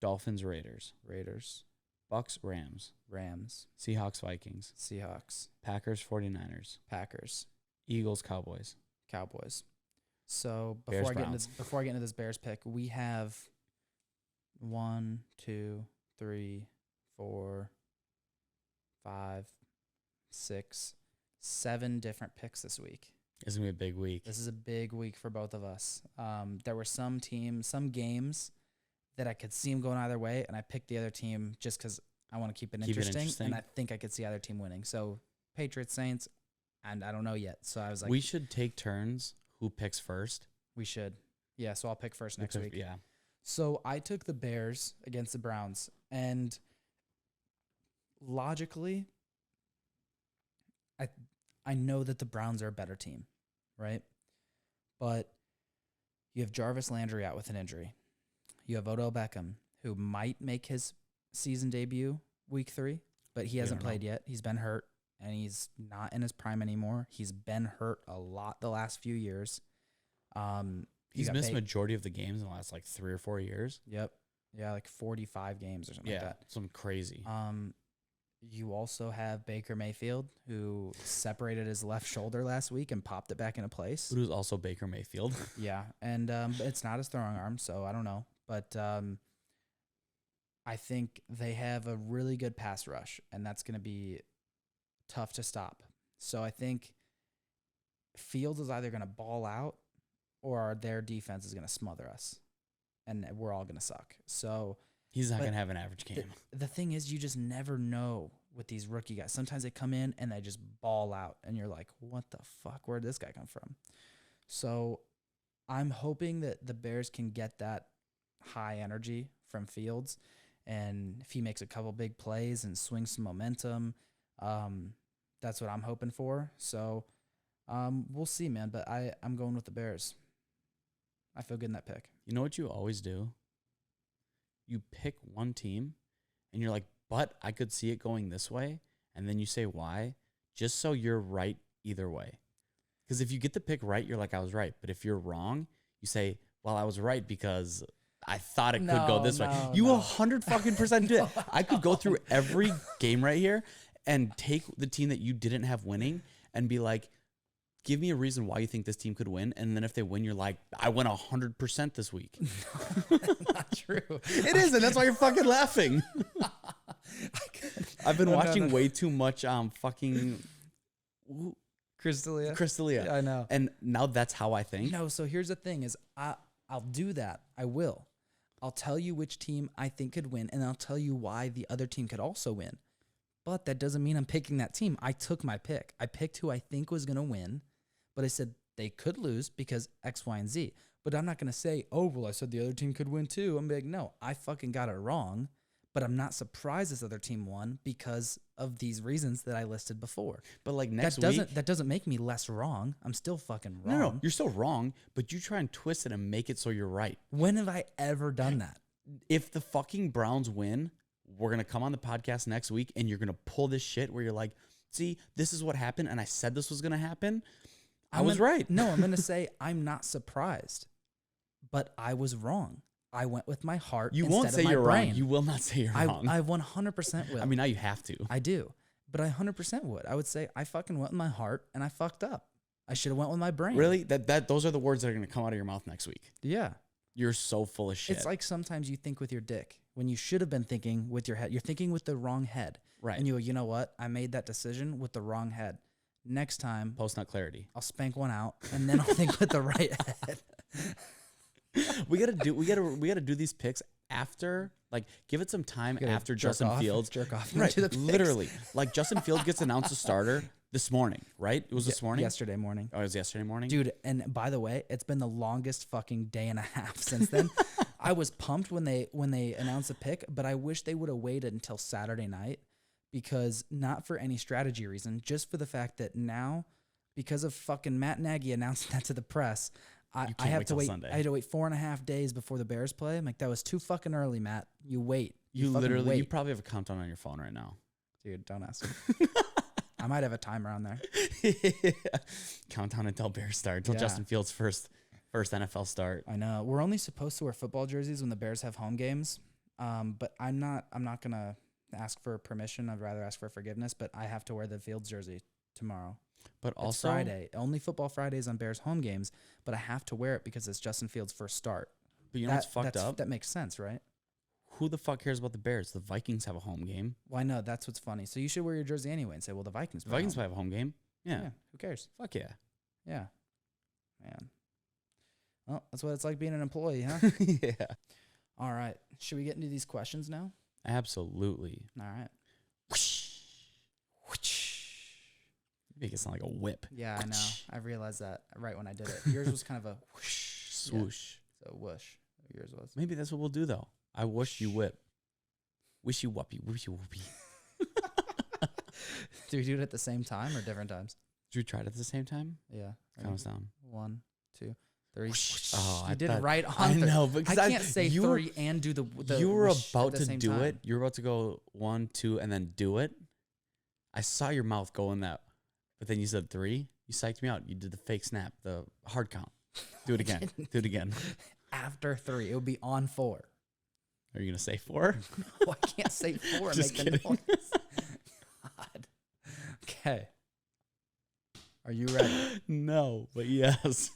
Dolphins, Raiders. Raiders, Bucks, Rams. Rams, Seahawks, Vikings. Seahawks, Packers, 49ers. Packers, Eagles, Cowboys. Cowboys. So Bears, before I get into this Bears pick, we have 1, 2, 3, 4, 5, 6, 7 different picks this week. It's going to be a big week. This is a big week for both of us. There were some games that I could see them going either way, and I picked the other team just because I want to keep it interesting, and I think I could see either team winning. So Patriots, Saints, and I don't know yet. So I was like, we should take turns who picks first. We should. Yeah, so I'll pick first next week. Yeah. So I took the Bears against the Browns, and logically, I know that the Browns are a better team, right? But you have Jarvis Landry out with an injury. You have Odell Beckham, who might make his season debut week 3, but he hasn't played yet. He's been hurt, and he's not in his prime anymore. He's been hurt a lot the last few years. He's missed majority of the games in the last 3 or 4 years. Yep. Yeah, 45 games or something like that. Something crazy. You also have Baker Mayfield, who separated his left shoulder last week and popped it back into place. Who's also Baker Mayfield. Yeah, and it's not his throwing arm, so I don't know. But I think they have a really good pass rush, and that's going to be tough to stop. So I think Fields is either going to ball out or their defense is going to smother us, and we're all going to suck. So He's not going to have an average game. The thing is, you just never know with these rookie guys. Sometimes they come in and they just ball out, and you're like, what the fuck? Where'd this guy come from? So I'm hoping that the Bears can get that high energy from Fields, and if he makes a couple big plays and swings some momentum, that's what I'm hoping for. So we'll see, man, but I'm going with the Bears. I feel good in that pick. You know what you always do? You pick one team, and you're like, but I could see it going this way, and then you say why, just so you're right either way. Because if you get the pick right, you're like, I was right. But if you're wrong, you say, well, I was right because I thought it could go this way. You 100% do it. I could go through every game right here and take the team that you didn't have winning and be like, give me a reason why you think this team could win. And then if they win, you're like, I went 100% this week. Not true. It is, and that's why you're fucking laughing. I've been watching way too much fucking Crystalia. Yeah, I know. And now that's how I think. No, so here's the thing is I'll do that. I will. I'll tell you which team I think could win, and I'll tell you why the other team could also win. But that doesn't mean I'm picking that team. I took my pick. I picked who I think was going to win, but I said they could lose because X, Y, and Z. But I'm not going to say, oh, well, I said the other team could win too. I'm like, no, I fucking got it wrong. But I'm not surprised this other team won because of these reasons that I listed before. But like next week, that doesn't make me less wrong. I'm still fucking wrong. No, you're still wrong, but you try and twist it and make it so you're right. When have I ever done that? If the fucking Browns win, we're going to come on the podcast next week and you're going to pull this shit where you're like, see, this is what happened and I said this was going to happen. I was right. No, I'm going to say I'm not surprised, but I was wrong. I went with my heart. You won't say you're wrong. You will not say you're wrong. I 100% will. I mean, now you have to. I do, but I 100% would. I would say I fucking went with my heart and I fucked up. I should have went with my brain. Really? Those are the words that are going to come out of your mouth next week. Yeah. You're so full of shit. It's like sometimes you think with your dick when you should have been thinking with your head. You're thinking with the wrong head. Right. And you know what? I made that decision with the wrong head. Next time, post-nut clarity. I'll spank one out and then I'll think with the right head. We gotta do these picks after, like, give it some time after Justin Fields. Jerk off. Right. Literally. Like, Justin Fields gets announced a starter this morning, right? It was this morning? Yesterday morning. Oh, it was yesterday morning? Dude, and by the way, it's been the longest fucking day and a half since then. I was pumped when they announced the pick, but I wish they would have waited until Saturday night because not for any strategy reason, just for the fact that now, because of fucking Matt Nagy announcing that to the press, I have to wait. Sunday. I had to wait 4.5 days before the Bears play. I'm like, that was too fucking early, Matt. You wait. You probably have a countdown on your phone right now. Dude, don't ask me. I might have a timer on there. Countdown until Bears start, until Justin Fields' first NFL start. I know. We're only supposed to wear football jerseys when the Bears have home games. But I'm not gonna ask for permission. I'd rather ask for forgiveness. But I have to wear the Fields jersey tomorrow. But it's also Friday. Only football Fridays on Bears home games, but I have to wear it because it's Justin Fields' first start. But you know what's fucked up? That makes sense, right? Who the fuck cares about the Bears? The Vikings have a home game. Well, I know. That's what's funny. So you should wear your jersey anyway and say, well, the Vikings might have a home game. Yeah. Who cares? Fuck yeah. Yeah. Man. Well, that's what it's like being an employee, huh? Yeah. All right. Should we get into these questions now? Absolutely. All right. You make it sound like a whip. Yeah, I know. I realized that right when I did it. Yours was kind of a whoosh. Swoosh. Yeah. So whoosh. Yours was. Maybe that's what we'll do, though. I wish you whip. Wish you whoopee. Wish you whoopee. Do we do it at the same time or different times? Did we try it at the same time? Yeah. Count us down. 1, 2, 3. Oh, I did it right on. I know, because I can't say 3 and do the you were about at the to do it. You were about to go 1, 2, and then do it. I saw your mouth go in that, but then you said 3. You psyched me out. You did the fake snap, the hard count. Do it again. Do it again. After 3, it would be on 4. Are you gonna say 4? No, I can't say 4 and make the noise. But yes.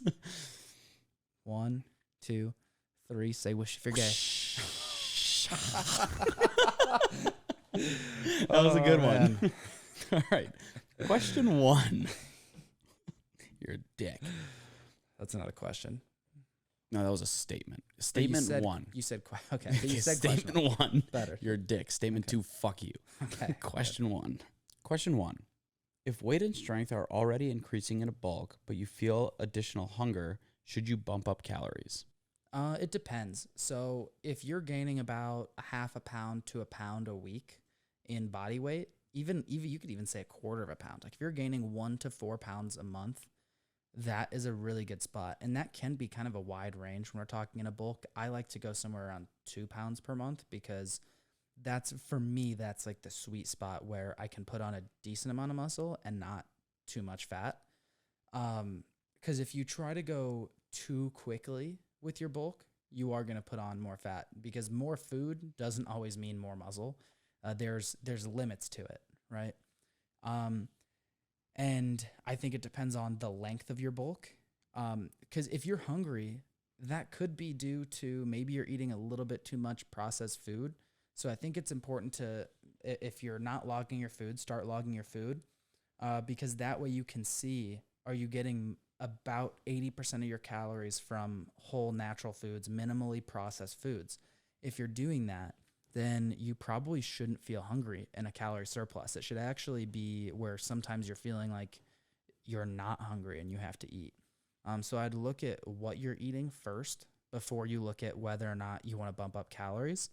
1, 2, 3. Say wish if you're gay. That was a good man. one. All right. Question 1. You're a dick. That's not a question. No, that was a statement. But Statement you said, 1. You said okay. But you said Statement question 1. better. You're a dick. Statement Okay. 2. Fuck you. Okay. Question 1. Question 1. If weight and strength are already increasing in a bulk, but you feel additional hunger, should you bump up calories? It depends. So if you're gaining about a half a pound to a pound a week in body weight, even you could even say a quarter of a pound. Like if you're gaining 1 to 4 pounds a month, that is a really good spot. And that can be kind of a wide range when we're talking in a bulk. I like to go somewhere around 2 pounds per month because that's, for me, that's like the sweet spot where I can put on a decent amount of muscle and not too much fat. Because if you try to go too quickly with your bulk, you are going to put on more fat because more food doesn't always mean more muscle. There's limits to it, right? And I think it depends on the length of your bulk. Because if you're hungry, that could be due to maybe you're eating a little bit too much processed food. So I think it's important to, if you're not logging your food, start logging your food, because that way you can see, are you getting about 80% of your calories from whole natural foods, minimally processed foods. If you're doing that, then you probably shouldn't feel hungry in a calorie surplus. It should actually be where sometimes you're feeling like you're not hungry and you have to eat. So I'd look at what you're eating first before you look at whether or not you want to bump up calories.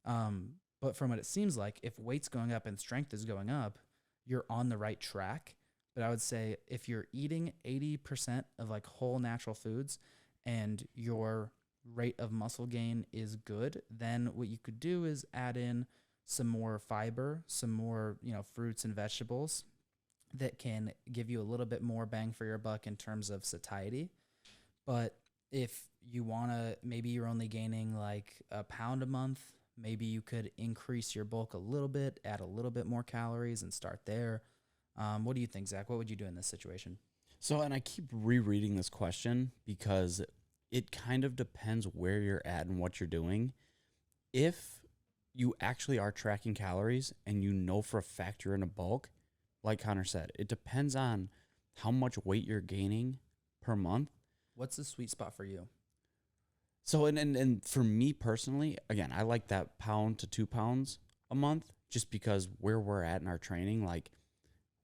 But from what it seems like, if weight's going up and strength is going up, you're on the right track. But I would say if you're eating 80% of like whole natural foods and your rate of muscle gain is good, then what you could do is add in some more fiber, some more, fruits and vegetables that can give you a little bit more bang for your buck in terms of satiety. But if you want to, maybe you're only gaining like a pound a month, maybe you could increase your bulk a little bit, add a little bit more calories and start there. What do you think, Zach? What would you do in this situation? So, and I keep rereading this question because it kind of depends where you're at and what you're doing. If you actually are tracking calories and you know for a fact you're in a bulk, like Connor said, it depends on how much weight you're gaining per month. What's the sweet spot for you? So, and for me personally, again, I like that pound to 2 pounds a month just because where we're at in our training, like,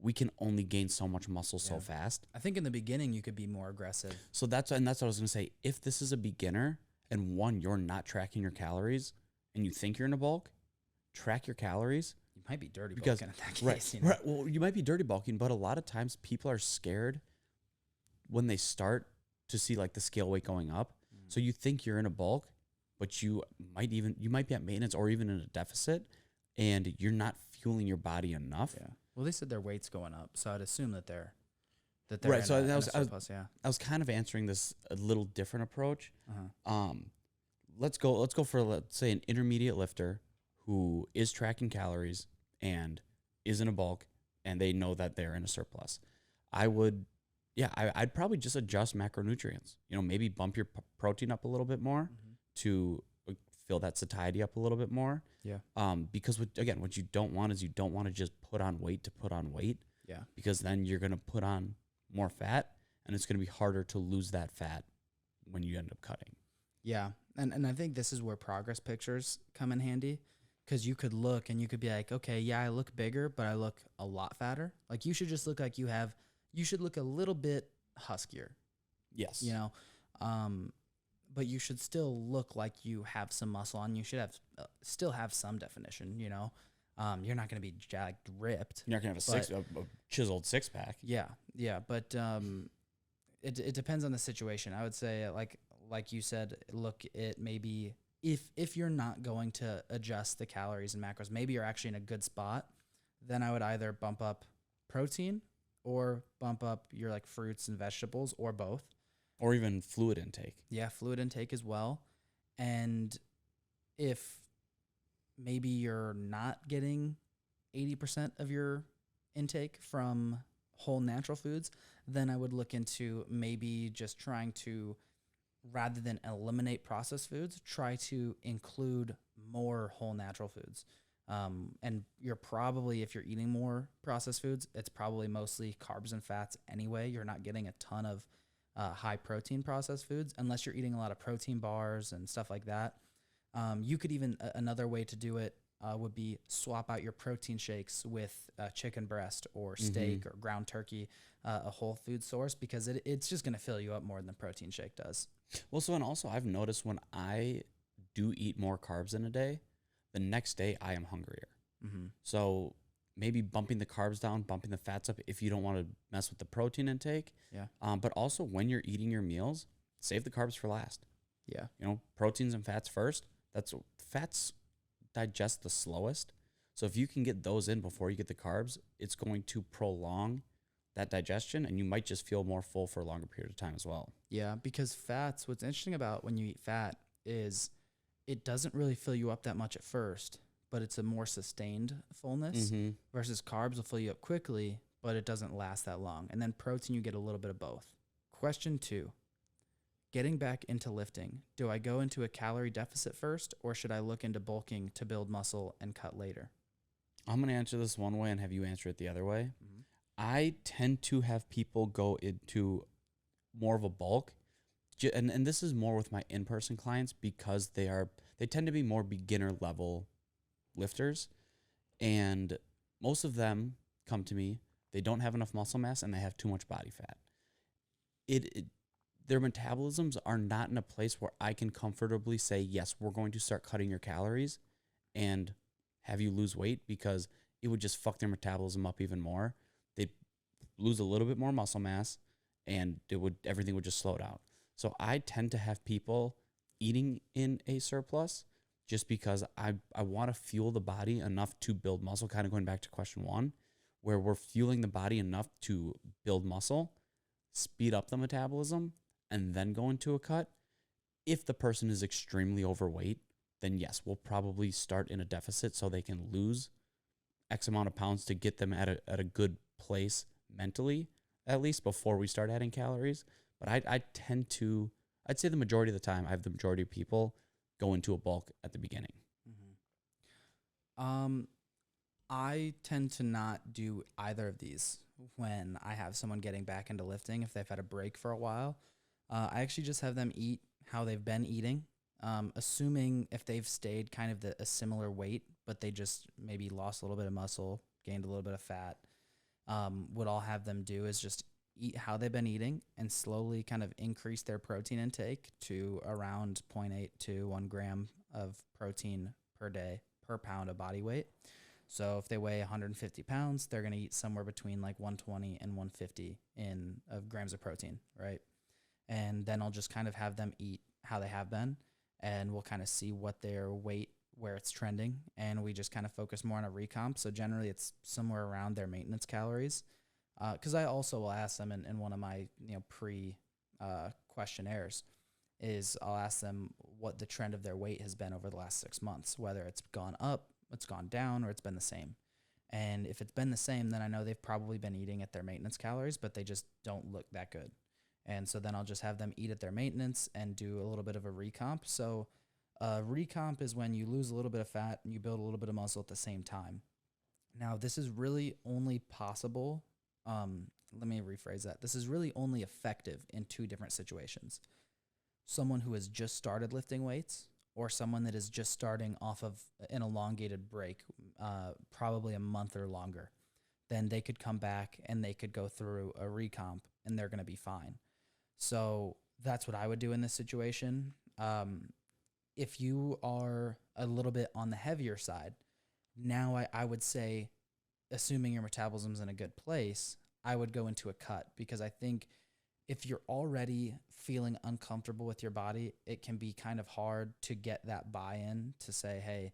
we can only gain so much muscle so fast. I think in the beginning you could be more aggressive. So that's what I was going to say. If this is a beginner and you're not tracking your calories and you think you're in a bulk, track your calories. You might be dirty bulking in that case. Right. Well, you might be dirty bulking, but a lot of times people are scared when they start to see like the scale weight going up. So you think you're in a bulk, but you might be at maintenance or even in a deficit, and you're not fueling your body enough. Yeah. Well, they said their weight's going up, so I'd assume that they're right. In So a surplus, I was kind of answering this a little different approach. Uh-huh. Let's go for, let's say, an intermediate lifter who is tracking calories and is in a bulk, and they know that they're in a surplus. I'd probably just adjust macronutrients. Maybe bump your protein up a little bit more to fill that satiety up a little bit more. Yeah. Because what you don't want is you don't want to just put on weight to put on weight. Yeah. Because then you're going to put on more fat, and it's going to be harder to lose that fat when you end up cutting. Yeah. And I think this is where progress pictures come in handy, because you could look and you could be like, okay, yeah, I look bigger, but I look a lot fatter. Like you should just look like you should look a little bit huskier. Yes. But you should still look like you have some muscle on. You should still have some definition, You're not going to be jacked, ripped. You're not going to have a chiseled six pack. Yeah. But it depends on the situation. I would say, like you said, look at maybe if you're not going to adjust the calories and macros, maybe you're actually in a good spot, then I would either bump up protein or bump up your like fruits and vegetables, or both. Or even fluid intake. Yeah, fluid intake as well. And if maybe you're not getting 80% of your intake from whole natural foods, then I would look into maybe just trying to, rather than eliminate processed foods, try to include more whole natural foods. And you're probably, if you're eating more processed foods, it's probably mostly carbs and fats anyway. You're not getting a ton of high protein processed foods unless you're eating a lot of protein bars and stuff like that. You could even, another way to do it would be swap out your protein shakes with chicken breast or steak or ground turkey, a whole food source, because it's just going to fill you up more than the protein shake does. Well, so, and also I've noticed when I do eat more carbs in a day, the next day I am hungrier. So maybe bumping the carbs down, bumping the fats up if you don't want to mess with the protein intake. Yeah. But also when you're eating your meals, save the carbs for last. Yeah. You know, proteins and fats first. Fats digest the slowest. So if you can get those in before you get the carbs, it's going to prolong that digestion, and you might just feel more full for a longer period of time as well. Yeah, because fats, what's interesting about when you eat fat is it doesn't really fill you up that much at first, but it's a more sustained fullness versus carbs will fill you up quickly, but it doesn't last that long. And then protein, you get a little bit of both. Question 2, getting back into lifting. Do I go into a calorie deficit first, or should I look into bulking to build muscle and cut later? I'm going to answer this one way and have you answer it the other way. I tend to have people go into more of a bulk. And this is more with my in-person clients because they tend to be more beginner level lifters. And most of them come to me, they don't have enough muscle mass and they have too much body fat. Their metabolisms are not in a place where I can comfortably say, yes, we're going to start cutting your calories and have you lose weight, because it would just fuck their metabolism up even more. They'd lose a little bit more muscle mass and everything would just slow down. So I tend to have people eating in a surplus just because I want to fuel the body enough to build muscle, kind of going back to question 1, where we're fueling the body enough to build muscle, speed up the metabolism, and then go into a cut. If the person is extremely overweight, then yes, we'll probably start in a deficit so they can lose X amount of pounds to get them at a good place mentally, at least before we start adding calories. But I'd say the majority of the time, I have the majority of people go into a bulk at the beginning. I tend to not do either of these when I have someone getting back into lifting, if they've had a break for a while. I actually just have them eat how they've been eating, assuming if they've stayed kind of a similar weight, but they just maybe lost a little bit of muscle, gained a little bit of fat. What I'll have them do is just eat how they've been eating and slowly kind of increase their protein intake to around 0.8 to 1 gram of protein per day per pound of body weight. So if they weigh 150 pounds, they're going to eat somewhere between like 120 and 150 of grams of protein, right? And then I'll just kind of have them eat how they have been, and we'll kind of see what their weight, where it's trending, and we just kind of focus more on a recomp. So generally it's somewhere around their maintenance calories. Because I also will ask them in one of my questionnaires is I'll ask them what the trend of their weight has been over the last 6 months, whether it's gone up, it's gone down, or it's been the same. And if it's been the same, then I know they've probably been eating at their maintenance calories, but they just don't look that good. And so then I'll just have them eat at their maintenance and do a little bit of a recomp. So recomp is when you lose a little bit of fat and you build a little bit of muscle at the same time. Now, this is really only possible. Let me rephrase that. This is really only effective in 2 different situations. Someone who has just started lifting weights, or someone that is just starting off of an elongated break, probably a month or longer. Then they could come back and they could go through a recomp and they're going to be fine. So that's what I would do in this situation. If you are a little bit on the heavier side, now I would say, assuming your metabolism's in a good place, I would go into a cut, because I think if you're already feeling uncomfortable with your body, it can be kind of hard to get that buy-in to say, hey,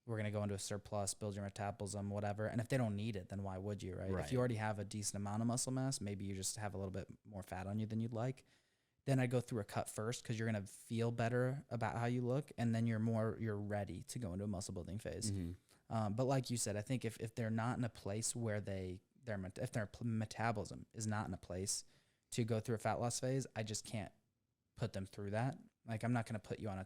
we're going to go into a surplus, build your metabolism, whatever. And if they don't need it, then why would you, right? If you already have a decent amount of muscle mass, maybe you just have a little bit more fat on you than you'd like. Then I'd go through a cut first, because you're going to feel better about how you look, and then you're ready to go into a muscle building phase. But like you said, I think if they're not in a place where they if their metabolism is not in a place to go through a fat loss phase, I just can't put them through that. Like, I'm not going to put you on a,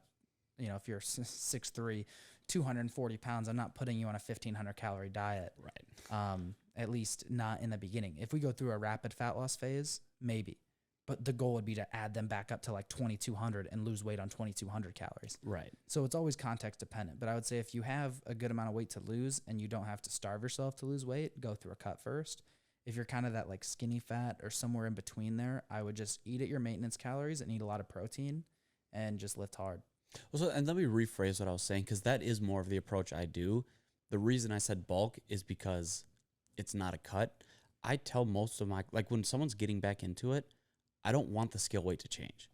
if you're 6'3", 240 pounds, I'm not putting you on a 1,500 calorie diet. Right. At least not in the beginning. If we go through a rapid fat loss phase, maybe. But the goal would be to add them back up to like 2,200 and lose weight on 2,200 calories. Right. So it's always context dependent. But I would say if you have a good amount of weight to lose and you don't have to starve yourself to lose weight, go through a cut first. If you're kind of that like skinny fat or somewhere in between there, I would just eat at your maintenance calories and eat a lot of protein and just lift hard. Well, so, and let me rephrase what I was saying, because that is more of the approach I do. The reason I said bulk is because it's not a cut. I tell most of my, like when someone's getting back into it, I don't want the scale weight to change.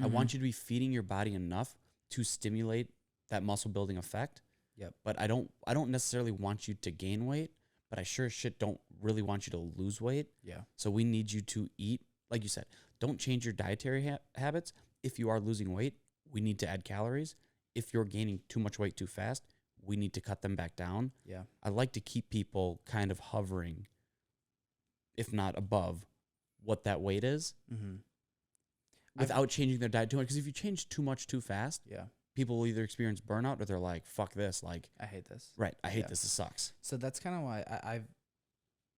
I want you to be feeding your body enough to stimulate that muscle building effect. Yep. But I don't necessarily want you to gain weight, but I sure as shit don't really want you to lose weight. Yeah. So we need you to eat, like you said, don't change your dietary habits. If you are losing weight, we need to add calories. If you're gaining too much weight too fast, we need to cut them back down. Yeah. I like to keep people kind of hovering, if not above, what that weight is, without changing their diet too much. Because if you change too much too fast, Yeah. people will either experience burnout or they're like, fuck this. Like, I hate this. right, I hate this. This sucks. So that's kind of why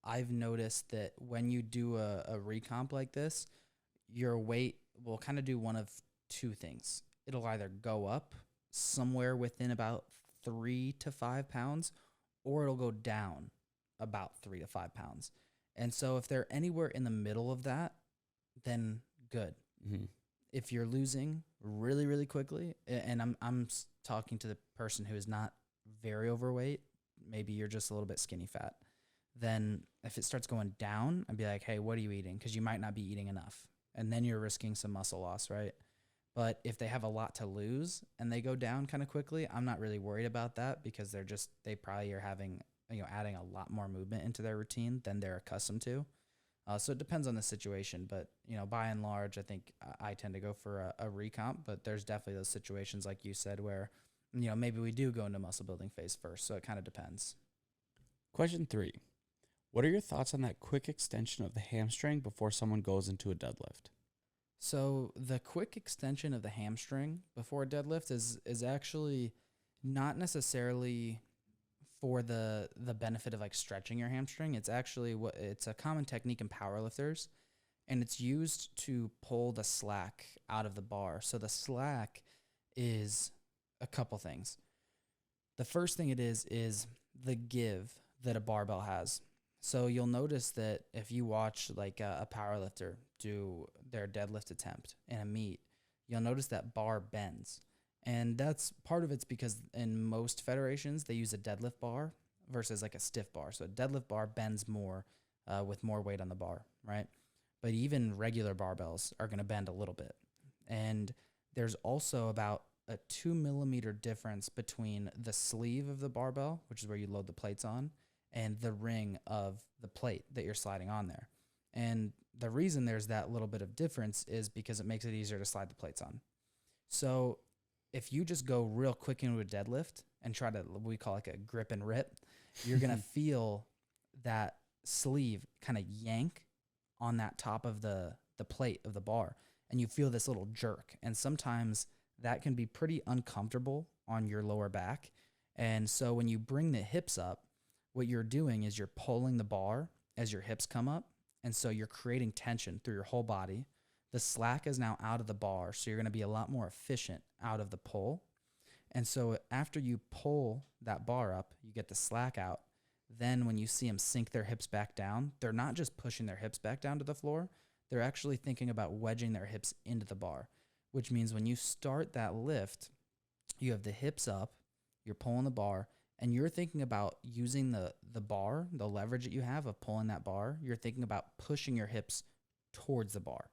I've noticed that when you do a recomp like this, your weight will kind of do one of two things. It'll either go up somewhere within about 3 to 5 pounds, or it'll go down about 3 to 5 pounds. And so if they're anywhere in the middle of that, then good. Mm-hmm. If you're losing really, really quickly, and I'm talking to the person who is not very overweight, maybe you're just a little bit skinny fat, then if it starts going down, I'd be like, hey, what are you eating? Because you might not be eating enough. And then you're risking some muscle loss, right? But if they have a lot to lose and they go down kind of quickly, I'm not really worried about that because they probably are having, adding a lot more movement into their routine than they're accustomed to. So it depends on the situation, but by and large, I think I tend to go for a recomp, but there's definitely those situations like you said where, maybe we do go into muscle building phase first. So it kind of depends. Question 3. What are your thoughts on that quick extension of the hamstring before someone goes into a deadlift? So the quick extension of the hamstring before a deadlift is actually not necessarily for the benefit of like stretching your hamstring. It's actually it's a common technique in powerlifters, and it's used to pull the slack out of the bar. So the slack is a couple things. The first thing it is the give that a barbell has. So you'll notice that if you watch like a powerlifter do their deadlift attempt in a meet, you'll notice that bar bends. And that's part of it's because in most federations, they use a deadlift bar versus like a stiff bar. So a deadlift bar bends more with more weight on the bar, right? But even regular barbells are going to bend a little bit. And there's also about a 2 millimeter difference between the sleeve of the barbell, which is where you load the plates on, and the ring of the plate that you're sliding on there. And the reason there's that little bit of difference is because it makes it easier to slide the plates on. So if you just go real quick into a deadlift and try to, what we call like a grip and rip, you're going to feel that sleeve kind of yank on that top of the plate of the bar. And you feel this little jerk. And sometimes that can be pretty uncomfortable on your lower back. And so when you bring the hips up, what you're doing is you're pulling the bar as your hips come up. And so you're creating tension through your whole body. The slack is now out of the bar, so you're going to be a lot more efficient out of the pull. And so after you pull that bar up, you get the slack out. Then when you see them sink their hips back down, they're not just pushing their hips back down to the floor. They're actually thinking about wedging their hips into the bar, which means when you start that lift, you have the hips up, you're pulling the bar, and you're thinking about using the bar, the leverage that you have of pulling that bar, you're thinking about pushing your hips towards the bar.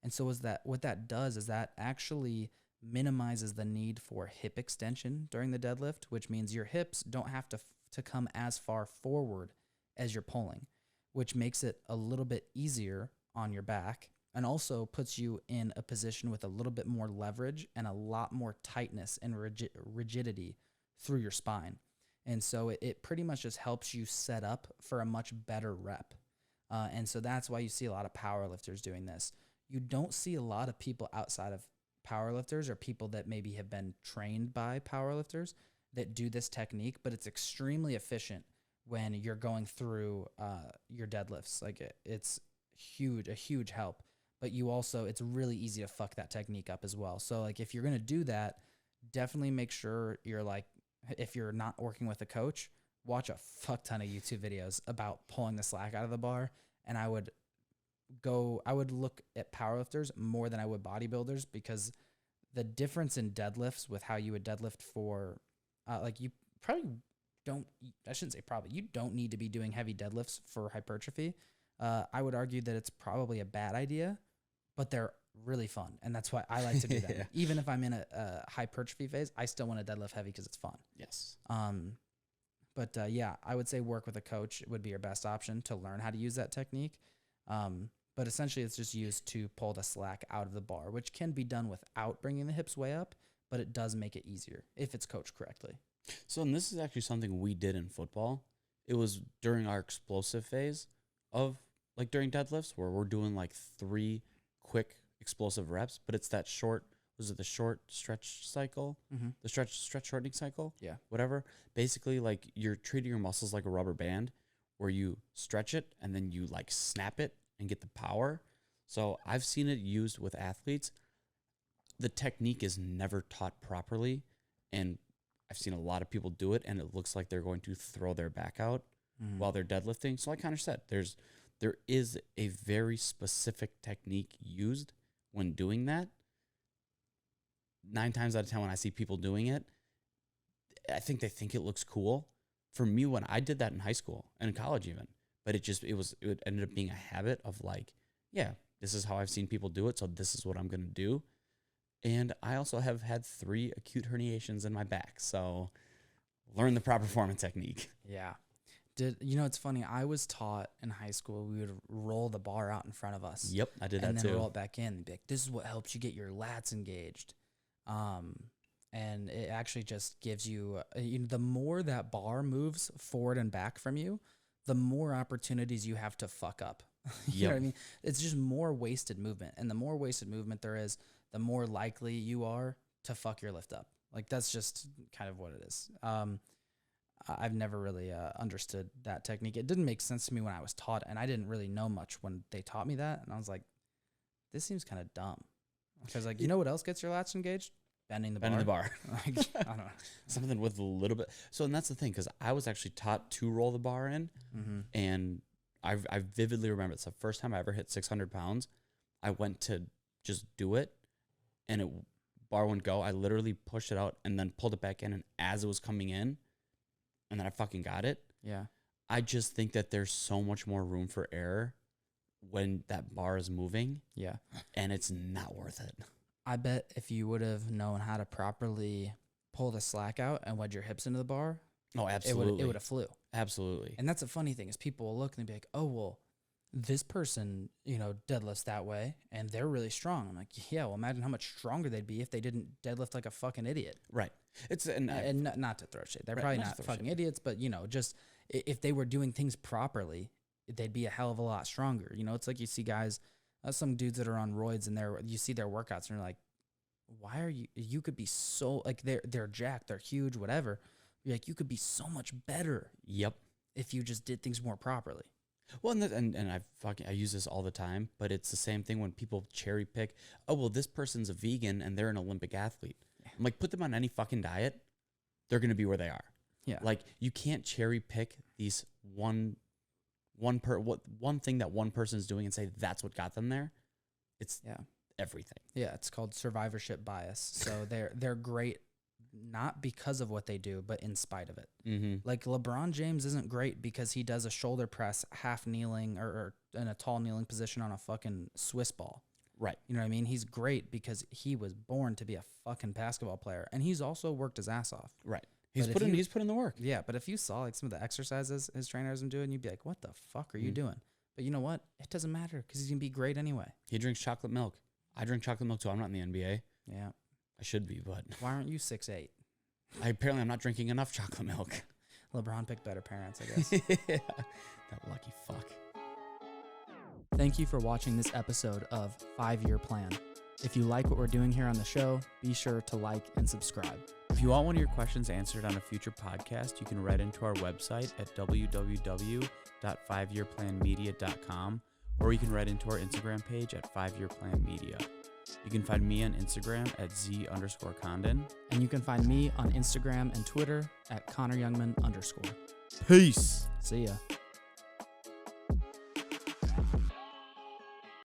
And so what that does is that actually minimizes the need for hip extension during the deadlift, which means your hips don't have to come as far forward as you're pulling, which makes it a little bit easier on your back and also puts you in a position with a little bit more leverage and a lot more tightness and rigidity through your spine. And so it pretty much just helps you set up for a much better rep. And so that's why you see a lot of powerlifters doing this. You don't see a lot of people outside of powerlifters or people that maybe have been trained by powerlifters that do this technique, but it's extremely efficient when you're going through your deadlifts. Like it's a huge help. But you also, it's really easy to fuck that technique up as well. So like if you're gonna do that, definitely make sure you're like, if you're not working with a coach, watch a fuck ton of YouTube videos about pulling the slack out of the bar. And I would look at powerlifters more than I would bodybuilders, because the difference in deadlifts with how you would deadlift for, like you probably don't, I shouldn't say probably, you don't need to be doing heavy deadlifts for hypertrophy. I would argue that it's probably a bad idea, but they're really fun. And that's why I like to do them. Yeah. Even if I'm in a hypertrophy phase, I still want to deadlift heavy because it's fun. Yes. But yeah, I would say work with a coach would be your best option to learn how to use that technique. But essentially it's just used to pull the slack out of the bar, which can be done without bringing the hips way up, but it does make it easier if it's coached correctly. So, and this is actually something we did in football. It was during our explosive phase of like during deadlifts where we're doing like 3 quick explosive reps, but it's that short, was it the short stretch cycle? Mm-hmm. The stretch shortening cycle? Yeah. Whatever. Basically, like you're treating your muscles like a rubber band where you stretch it and then you like snap it and get the power. So I've seen it used with athletes. The technique is never taught properly, and I've seen a lot of people do it, and it looks like they're going to throw their back out while they're deadlifting. So like Connor said, there is a very specific technique used when doing that. 9 times out of 10 when I see people doing it, I think they think it looks cool. For me, when I did that in high school and in college even, but it ended up being a habit of like, yeah, this is how I've seen people do it, so this is what I'm going to do. And I also have had 3 acute herniations in my back, so learn the proper form and technique. Yeah. It's funny, I was taught in high school we would roll the bar out in front of us. Yep, I did that too. And then roll it back in and be like, this is what helps you get your lats engaged. And it actually just gives you, the more that bar moves forward and back from you, the more opportunities you have to fuck up. You know what I mean? It's just more wasted movement. And the more wasted movement there is, the more likely you are to fuck your lift up. Like that's just kind of what it is. I've never really understood that technique. It didn't make sense to me when I was taught, and I didn't really know much when they taught me that. And I was like, this seems kind of dumb. Because like, you know what else gets your lats engaged? Bending the bar. Like, I don't know. Something with a little bit. So, and that's the thing, because I was actually taught to roll the bar in, and I vividly remember it's the first time I ever hit 600 pounds. I went to just do it, and bar wouldn't go. I literally pushed it out and then pulled it back in, and as it was coming in, and then I fucking got it. Yeah. I just think that there's so much more room for error when that bar is moving. Yeah. And it's not worth it. I bet if you would have known how to properly pull the slack out and wedge your hips into the bar, oh, absolutely, it would have flew. Absolutely. And that's a funny thing is people will look and be like, oh, well, this person, deadlifts that way and they're really strong. I'm like, yeah, well, imagine how much stronger they'd be if they didn't deadlift like a fucking idiot. Right. It's and not to throw shade. They're right, probably not fucking idiots, but just if they were doing things properly, they'd be a hell of a lot stronger. It's like you see guys, some dudes that are on roids and you see their workouts and you're like, why are you could be so like they're jacked, they're huge, whatever. You're like, you could be so much better. Yep. If you just did things more properly. Well, and I use this all the time, but it's the same thing when people cherry pick. Oh, well, this person's a vegan and they're an Olympic athlete. Yeah. I'm like, put them on any fucking diet, they're gonna be where they are. Yeah. Like you can't cherry pick these one thing that one person's doing and say that's what got them there. It's everything. Yeah, it's called survivorship bias. So they're great not because of what they do, but in spite of it. Mm-hmm. Like LeBron James isn't great because he does a shoulder press half kneeling or in a tall kneeling position on a fucking Swiss ball. Right. You know what I mean? He's great because he was born to be a fucking basketball player, and he's also worked his ass off. Right. He's put in the work. Yeah, but if you saw like some of the exercises his trainers are doing, you'd be like, what the fuck are you doing? But you know what? It doesn't matter because he's going to be great anyway. He drinks chocolate milk. I drink chocolate milk too. I'm not in the NBA. Yeah. I should be, but... Why aren't you 6'8"? Apparently I'm not drinking enough chocolate milk. LeBron picked better parents, I guess. Yeah. That lucky fuck. Thank you for watching this episode of 5-Year Plan. If you like what we're doing here on the show, be sure to like and subscribe. If you want one of your questions answered on a future podcast, you can write into our website at www.5yearplanmedia.com, or you can write into our Instagram page at 5yearplanmedia. You can find me on Instagram at @Z_Condon. And you can find me on Instagram and Twitter at ConnorYoungman_. Peace. See ya.